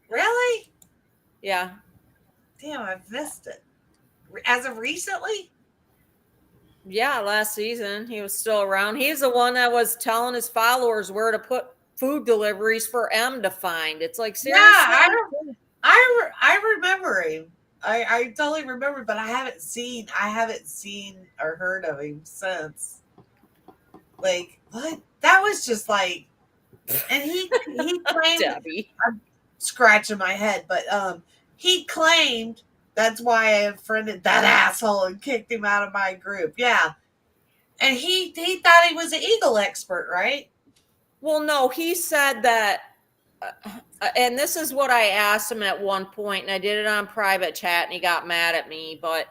Really? Yeah. Damn, I've missed it. As of recently? Yeah, last season he was still around. He's the one that was telling his followers where to put food deliveries for M to find. It's like, seriously? Yeah, I remember him. I totally remember, but I haven't seen or heard of him since. Like, what? That was just like, and he claimed, Debbie. I'm scratching my head, but he claimed that's why I unfriended that asshole and kicked him out of my group. Yeah. And he thought he was an Eagle expert, right? Well, no, he said that, and this is what I asked him at one point, and I did it on private chat, and he got mad at me, but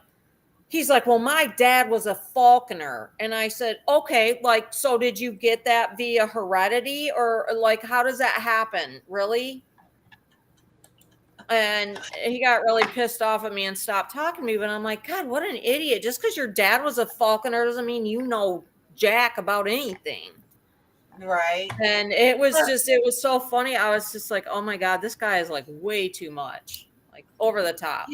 he's like, well, my dad was a falconer. And I said, okay, like, so did you get that via heredity, or like, how does that happen? Really? And he got really pissed off at me and stopped talking to me. But I'm like, God, what an idiot. Just because your dad was a falconer doesn't mean you know jack about anything. Right. And it was so funny. I was just like, oh my God, this guy is like way too much, like over the top.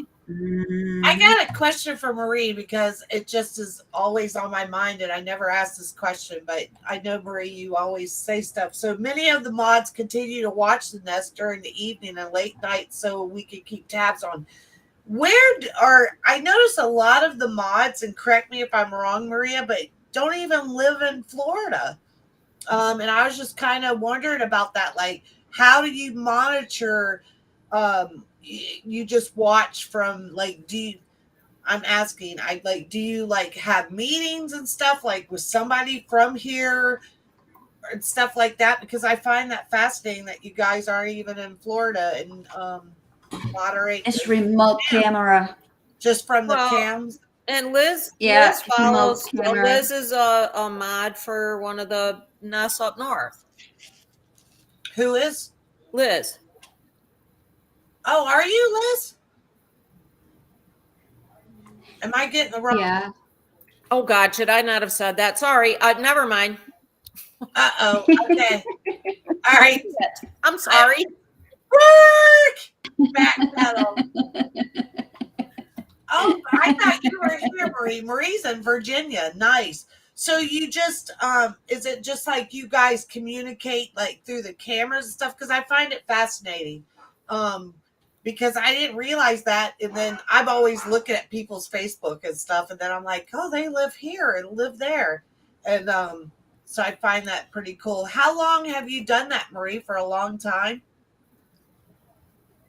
I got a question for Marie because it just is always on my mind, and I never asked this question, but I know, Marie, you always say stuff. So many of the mods continue to watch the nest during the evening and late night so we can keep tabs on. I notice a lot of the mods, and correct me if I'm wrong, Maria, but don't even live in Florida. And I was just kind of wondering about that. Like, how do you monitor? You just watch from, like, do you like have meetings and stuff like with somebody from here and stuff like that? Because I find that fascinating that you guys aren't even in Florida and moderate. It's remote camera. Just from the cams. And Liz follows. Liz is a mod for one of the nests up north. Who is? Liz. Oh, are you, Liz? Am I getting the wrong? Yeah. Oh God, should I not have said that? Sorry. Never mind. Uh-oh. Okay. All right. I'm sorry. Work! Backpedal. Oh, I thought you were here, Marie. Marie's in Virginia. Nice. So you just is it just like you guys communicate like through the cameras and stuff? Because I find it fascinating. Because I didn't realize that. And then I'm always looking at people's Facebook and stuff, and then I'm like, oh, they live here and live there. And so I find that pretty cool. How long have you done that, Marie? For a long time?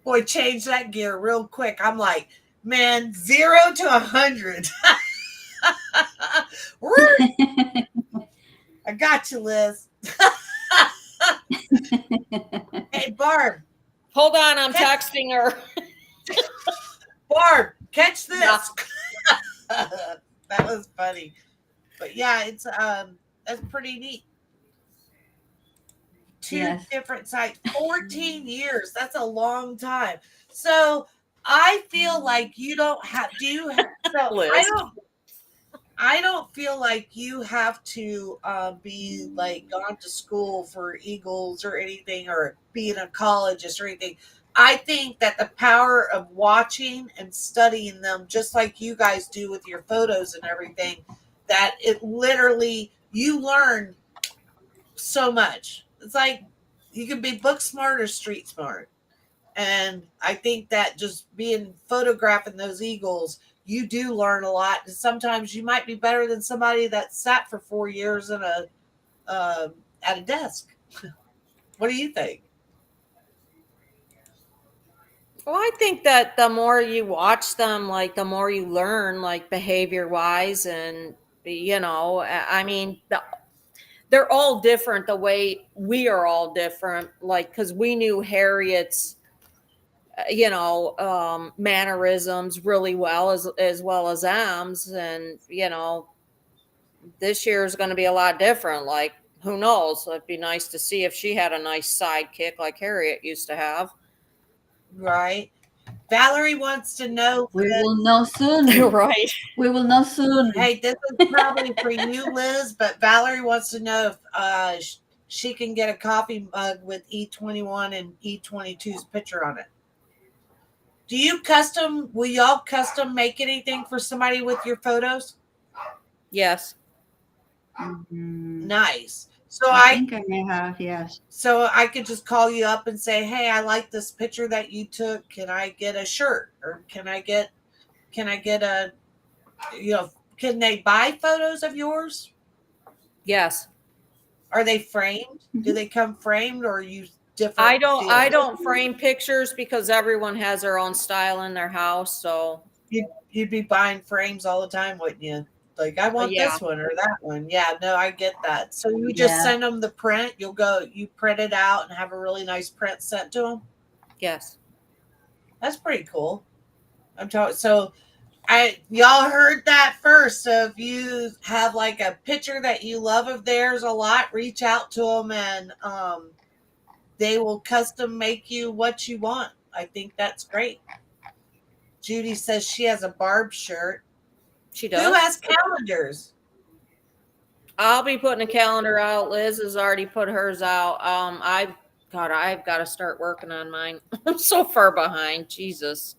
Boy, change that gear real quick. I'm like, man, 0 to 100. I got you, Liz. Hey, Barb. Hold on, I'm texting her. Barb, catch this. Yeah. That was funny. But yeah, it's that's pretty neat. Two different sites, 14 years. That's a long time. So I feel like you don't have. Do you? So Liz. I don't feel like you have to be like gone to school for Eagles or anything, or being a collegeist or anything. I think that the power of watching and studying them, just like you guys do with your photos and everything, that it literally, you learn so much. It's like you can be book smart or street smart. And I think that just photographing those Eagles, you do learn a lot. And sometimes you might be better than somebody that sat for 4 years in at a desk. What do you think? Well, I think that the more you watch them, like the more you learn, like behavior wise, and I mean, they're all different the way we are all different. Like, because we knew Harriet's, mannerisms really well, as well as M's, and this year is going to be a lot different. Like, who knows? It'd be nice to see if she had a nice sidekick like Harriet used to have. Right. Valerie wants to know. We will know soon. Right. We will know soon. Hey, this is probably for you, Liz, but Valerie wants to know if she can get a coffee mug with E21 and E22's picture on it. Will y'all custom make anything for somebody with your photos? Yes. Mm-hmm. Nice. So I think I may have, yes. So I could just call you up and say, hey, I like this picture that you took. Can I get a shirt? Or can I get a, can they buy photos of yours? Yes. Are they framed? Do they come framed, or are you different? I don't frame pictures because everyone has their own style in their house. So you'd be buying frames all the time, wouldn't you? Like, I want this one or that one. Yeah, no, I get that. So you just send them the print. You print it out and have a really nice print sent to them. Yes. That's pretty cool. I'm talking. So y'all heard that first. So if you have like a picture that you love of theirs a lot, reach out to them, and they will custom make you what you want. I think that's great. Judy says she has a Barb shirt. She does. Who has calendars? I'll be putting a calendar out. Liz has already put hers out. I've got to start working on mine. I'm so far behind. Jesus.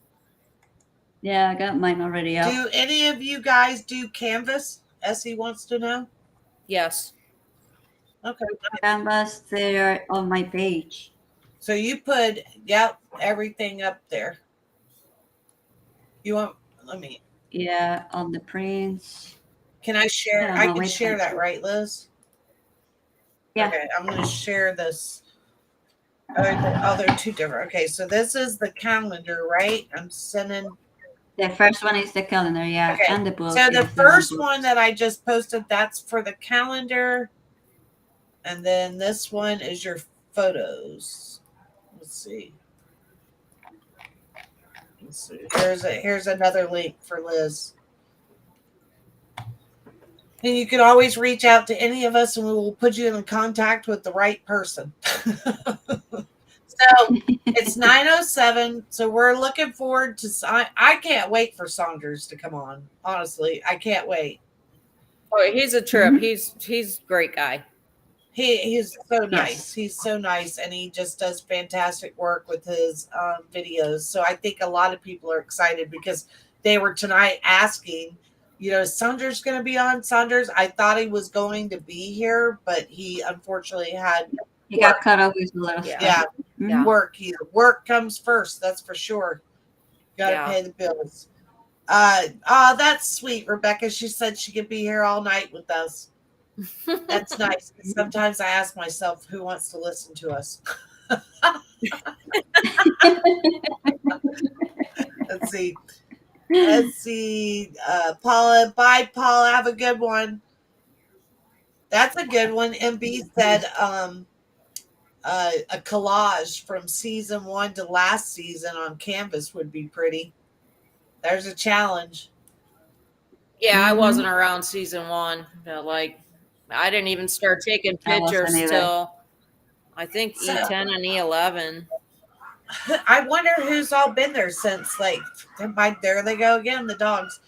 Yeah, I got mine already out. Do any of you guys do Canvas? Essie wants to know. Yes. Okay. Canvas, there on my page. So you put everything up there. You want? Let me. Yeah, on the prints. Can I share? I can share that, right, Liz? Yeah. Okay, I'm going to share this. They're two different. Okay, so this is the calendar, right? I'm sending. The first one is the calendar, yeah, okay. And the book. So the first one that I just posted, that's for the calendar, and then this one is your photos. Let's see. Here's another link for Liz. And you can always reach out to any of us, and we will put you in contact with the right person. So it's 9:07. So we're looking forward to. I can't wait for Saunders to come on. Honestly, I can't wait. Oh, he's a trip. Mhm. He's a great guy. He's so nice. Yes. He's so nice, and he just does fantastic work with his videos. So I think a lot of people are excited because they were tonight asking, is Saunders going to be on? Saunders, I thought he was going to be here, but he unfortunately had He got work. cut off with a lot of Yeah. stuff. Yeah, Yeah. work. Work comes first. That's for sure. Got to Yeah. pay the bills. That's sweet, Rebecca. She said she could be here all night with us. That's nice. Sometimes I ask myself who wants to listen to us. Let's see. Let's see. Paula, bye, Paula. Have a good one. That's a good one. MB said a collage from season 1 to last season on canvas would be pretty. There's a challenge. Yeah, I Mhm. wasn't around season 1, but I didn't even start taking I wasn't pictures either. till I think So E10 and E11. I wonder who's all been there since. There they go again, the dogs.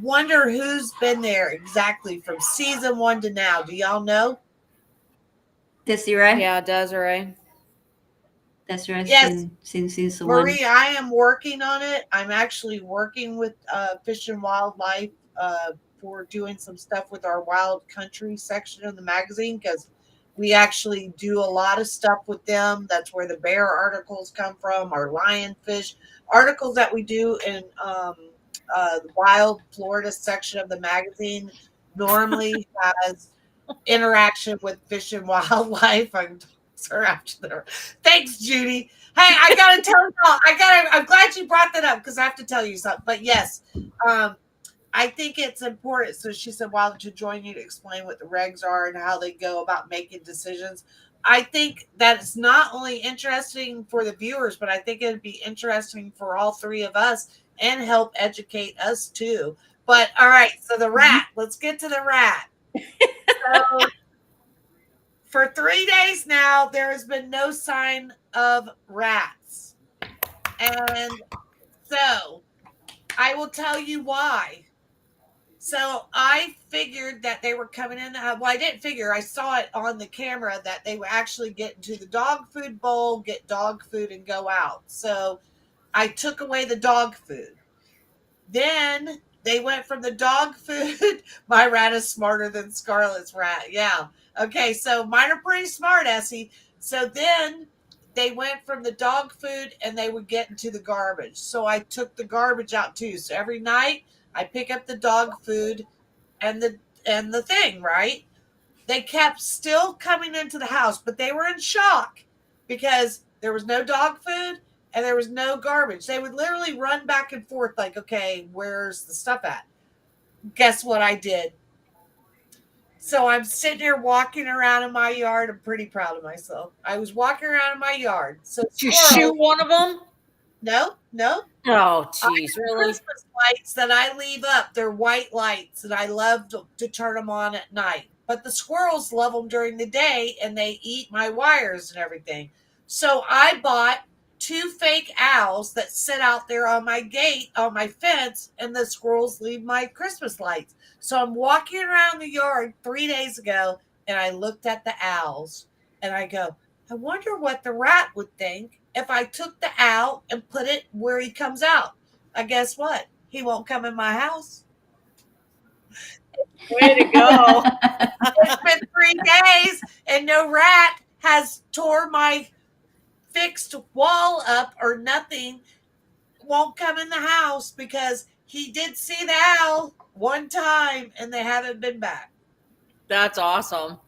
Wonder who's been there exactly from season 1 to now. Do y'all know? Desiree? Yeah, Desiree. Desiree's Yes, since season Marie, 1. I am working on it. I'm actually working with Fish and Wildlife for doing some stuff with our wild country section of the magazine because we actually do a lot of stuff with them. That's where the bear articles come from, our lionfish articles that we do in the wild Florida section of the magazine normally has interaction with Fish and Wildlife. I'm sorry after there. Thanks, Judy. Hey, I gotta tell y'all. I'm glad you brought that up because I have to tell you something. But yes, um, I think it's important. So she said, "Why don't you join you to explain what the regs are and how they go about making decisions?" I think that it's not only interesting for the viewers, but I think it'd be interesting for all three of us and help educate us too. But all right, so the rat. Let's get to the rat. So for 3 days now, there has been no sign of rats. And so I will tell you why. So I figured that they were coming in. Well, I didn't figure. I saw it on the camera that they would actually get into the dog food bowl, get dog food, and go out. So I took away the dog food. Then they went from the dog food. My rat is smarter than Scarlett's rat. Yeah. Okay. So mine are pretty smart, Essie. So then they went from the dog food and they would get into the garbage. So I took the garbage out too. So every night I pick up the dog food and the thing, right? They kept still coming into the house, but they were in shock because there was no dog food and there was no garbage. They would literally run back and forth like, okay, where's the stuff at? Guess what I did? So I'm sitting here walking around in my yard. I'm pretty proud of myself. I was walking around in my yard. So Did you shoot one of them? no, Oh, I jeez, have really? Christmas lights that I leave up. They're white lights, and I love to turn them on at night. But the squirrels love them during the day, and they eat my wires and everything. So I bought 2 fake owls that sit out there on my gate, on my fence, and the squirrels leave my Christmas lights. So I'm walking around the yard 3 days ago, and I looked at the owls, and I go, I wonder what the rat would think if I took the owl and put it where he comes out. I guess what? He won't come in my house. Way to go. It's been 3 days and no rat has tore my fixed wall up or nothing. Won't come in the house because he did see the owl one time and they haven't been back. That's awesome.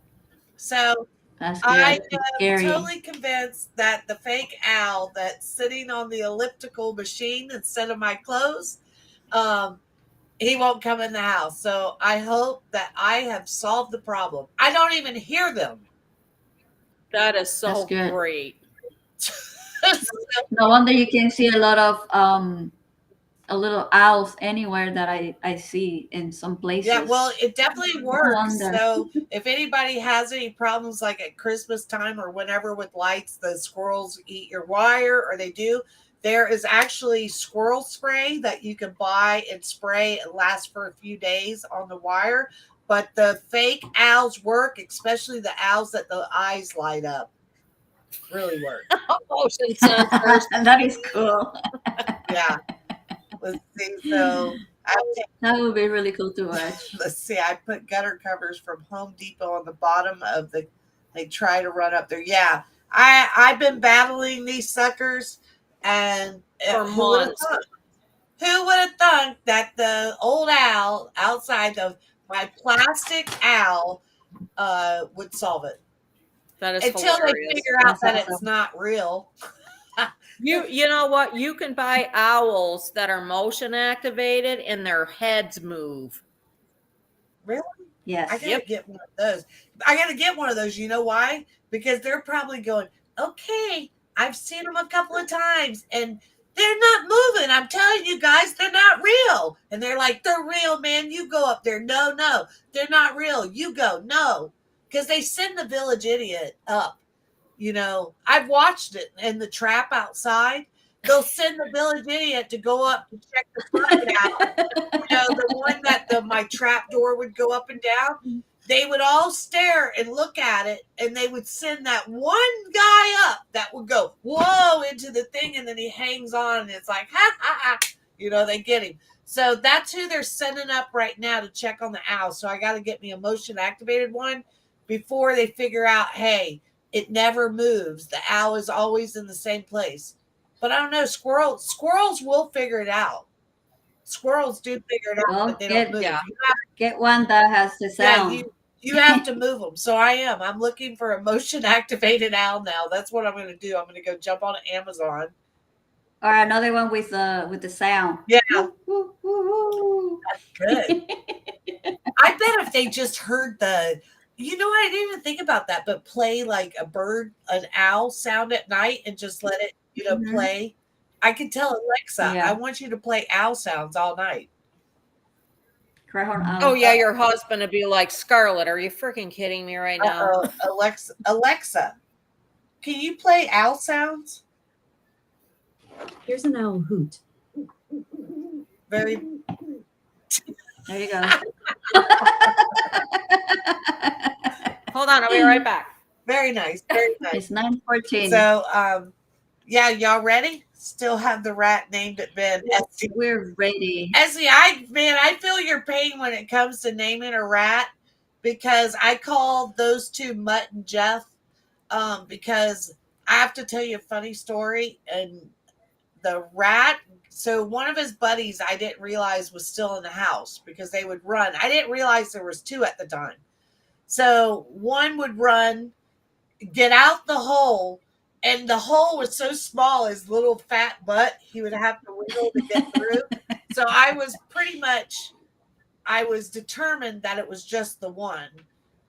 So That's I good. It's am scary. totally convinced that the fake owl that's sitting on the elliptical machine instead of my clothes, he won't come in the house. So I hope that I have solved the problem. I don't even hear them. That is That's so good. great. No wonder you can see a lot of a little owls anywhere that I see in some places. Yeah, well, it definitely I works. wonder. So if anybody has any problems like at Christmas time or whenever with lights, the squirrels eat your wire or they do, there is actually squirrel spray that you can buy and spray. It lasts for a few days on the wire. But the fake owls work, especially the owls that the eyes light up. Really work. Motion sensors. That is cool. Yeah. Let's see. So I That would be really cool to watch. let's see, I put gutter covers from Home Depot on the bottom of the, they try to run up there. Yeah. I've been battling these suckers and For who would have months. thought? Who would have thunk that the old owl outside of my plastic owl would solve it? That is Until they hilarious. figure out That's that awesome. it's not real. You know what? You can buy owls that are motion activated and their heads move. Really? I Yes. gotta Yep. get one of those. I gotta get one of those. You know why? Because they're probably going, okay, I've seen them a couple of times and they're not moving. I'm telling you guys, they're not real. And they're like, they're real, man. You go up there. No, they're not real. You go. No. Because they send the village idiot up. You know, I've watched it in the trap outside. They'll send the village idiot to go up to check the bucket out. You know, the one that my trap door would go up and down, they would all stare and look at it, and they would send that one guy up that would go, whoa, into the thing, and then he hangs on, and it's like, ha, ha, ha. You know, they get him. So that's who they're sending up right now to check on the owl. So I got to get me a motion activated one before they figure out, hey, it never moves. The owl is always in the same place. But I don't know, squirrels will figure it out. Squirrels do figure it out, Well, but they don't move. Yeah. get one that has the Yeah, sound. you have to move them. So I'm looking for a motion activated owl now. That's what I'm going to do. I'm going to go jump on Amazon. Or another one with the sound. Yeah, Woo, woo, woo. good. I bet if they just heard you know what? I didn't even think about that, but play like an owl sound at night and just let it, Mhm. play. I could tell Alexa, Yeah. I want you to play owl sounds all night. Cryhorn owl. Oh yeah, your husband would be like, Scarlett, are you freaking kidding me right now? Alexa, can you play owl sounds? Here's an owl hoot. Very. There you go. Hold on, I'll be right back. Very nice. Very nice. It's 9:14. So, yeah, y'all ready? Still have the rat named it Ben. Essie. We're ready. Essie, I feel your pain when it comes to naming a rat because I call those two Mutt and Jeff because I have to tell you a funny story. And the rat, so one of his buddies I didn't realize was still in the house because they would run. I didn't realize there was two at the time. So one would run, get out the hole, and the hole was so small, his little fat butt, he would have to wiggle to get through. So I was determined that it was just the one.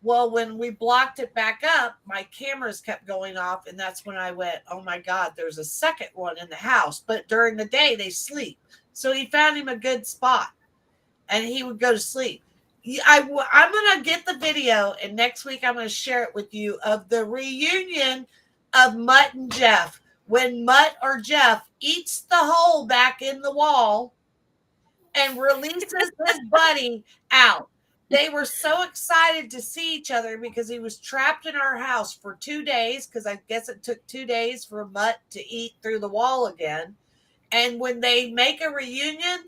Well, when we blocked it back up, my cameras kept going off, and that's when I went, oh my God, there's a second one in the house. But during the day, they sleep. So he found him a good spot, and he would go to sleep. I'm going to get the video, and next week I'm going to share it with you of the reunion of Mutt and Jeff. When Mutt or Jeff eats the hole back in the wall and releases his buddy out. They were so excited to see each other because he was trapped in our house for 2 days, because I guess it took 2 days for Mutt to eat through the wall again. And when they make a reunion,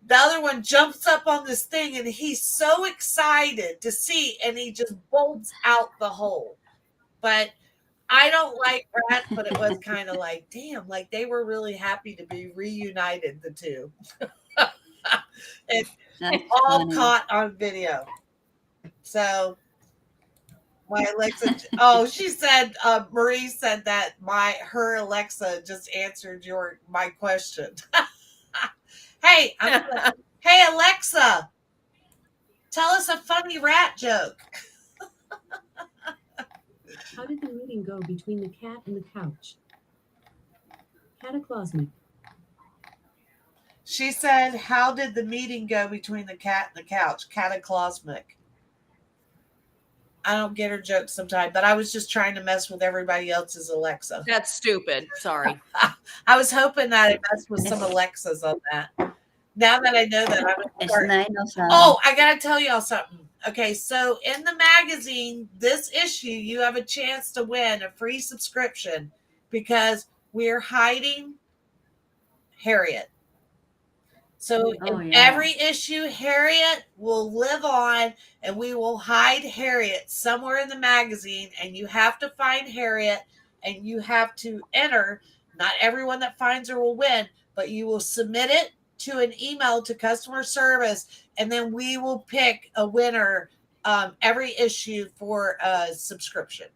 the other one jumps up on this thing and he's so excited to see, and he just bolts out the hole. But I don't like rats, but it was kind of like, damn, like they were really happy to be reunited, the two. It's That's all funny. caught on video. So my Alexa, she said, Marie said that her Alexa just answered my question. Hey, hey Alexa, tell us a funny rat joke. How did the meeting go between the cat and the couch? Cataclysmic. She said, how did the meeting go between the cat and the couch? Cataclysmic. I don't get her jokes sometimes, but I was just trying to mess with everybody else's Alexa. That's stupid. Sorry. I was hoping that I messed with some Alexas on that. Now that I know that, I'm going to start. 9:07. Oh, I got to tell y'all something. Okay, so in the magazine, this issue, you have a chance to win a free subscription because we're hiding Harriet. So Oh, in yeah. every issue, Harriet will live on, and we will hide Harriet somewhere in the magazine, and you have to find Harriet, and you have to enter. Not everyone that finds her will win, but you will submit it to an email to customer service, and then we will pick a winner every issue for a subscription.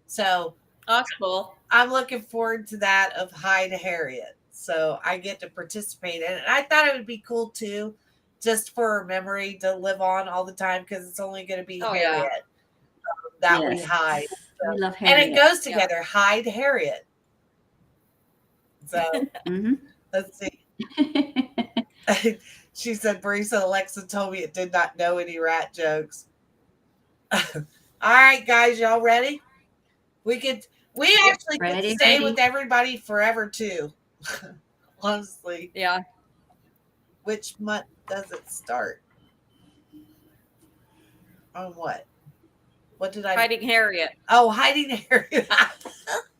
So That's cool. I'm looking forward to that of Hide Harriet. So I get to participate in it. And I thought it would be cool too, just for a memory to live on all the time because it's only going to be Oh, yeah. Harriet that we Yes. hide. We love And Harriet. it goes together, Hide Harriet. So Mhm. let's see. She said, Barisa Alexa told me it did not know any rat jokes. All right, guys, y'all ready? We actually could Ready, stay ready. with everybody forever too. Honestly, Yeah. which month does it start? On what? What did I? Hiding Harriet. Oh, Hiding Harriet.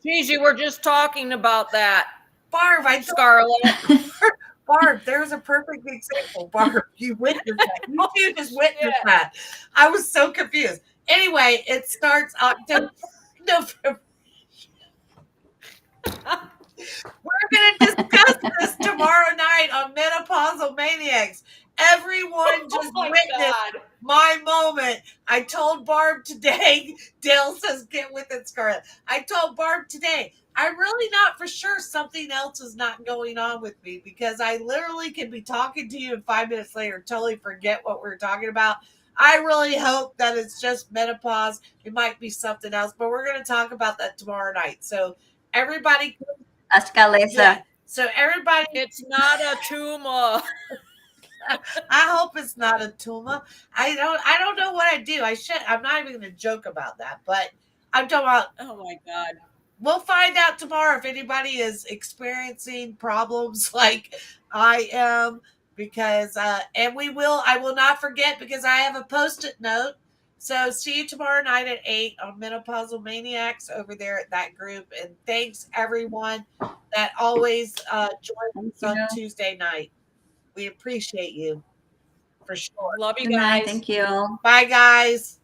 Geez, you were just talking about that, Barb, I told Scarlett. Barb, there's a perfect example. Barb, you witnessed that. You two just witnessed Yeah. that. I was so confused. Anyway, it starts October, November. We're going to discuss this tomorrow night on Menopausal Maniacs. Everyone just witnessed my moment. I told Barb today, Dale says, get with it, Scarlett. I told Barb today, I'm really not for sure something else is not going on with me because I literally can be talking to you and 5 minutes later totally forget what we're talking about. I really hope that it's just menopause. It might be something else, but we're going to talk about that tomorrow night. So everybody, Ask Alessa. yeah. So everybody, It's not a tumor. I hope it's not a tumor. I don't know what I do. I'm not even going to joke about that, but I'm talking about. Oh my God. We'll find out tomorrow if anybody is experiencing problems like I am, because and I will not forget because I have a post-it note. So see you tomorrow night at 8 on Menopausal Maniacs over there at that group. And thanks everyone that always joins us on Tuesday night. We appreciate you for sure. Love you Good night. guys. Thank you. Bye guys.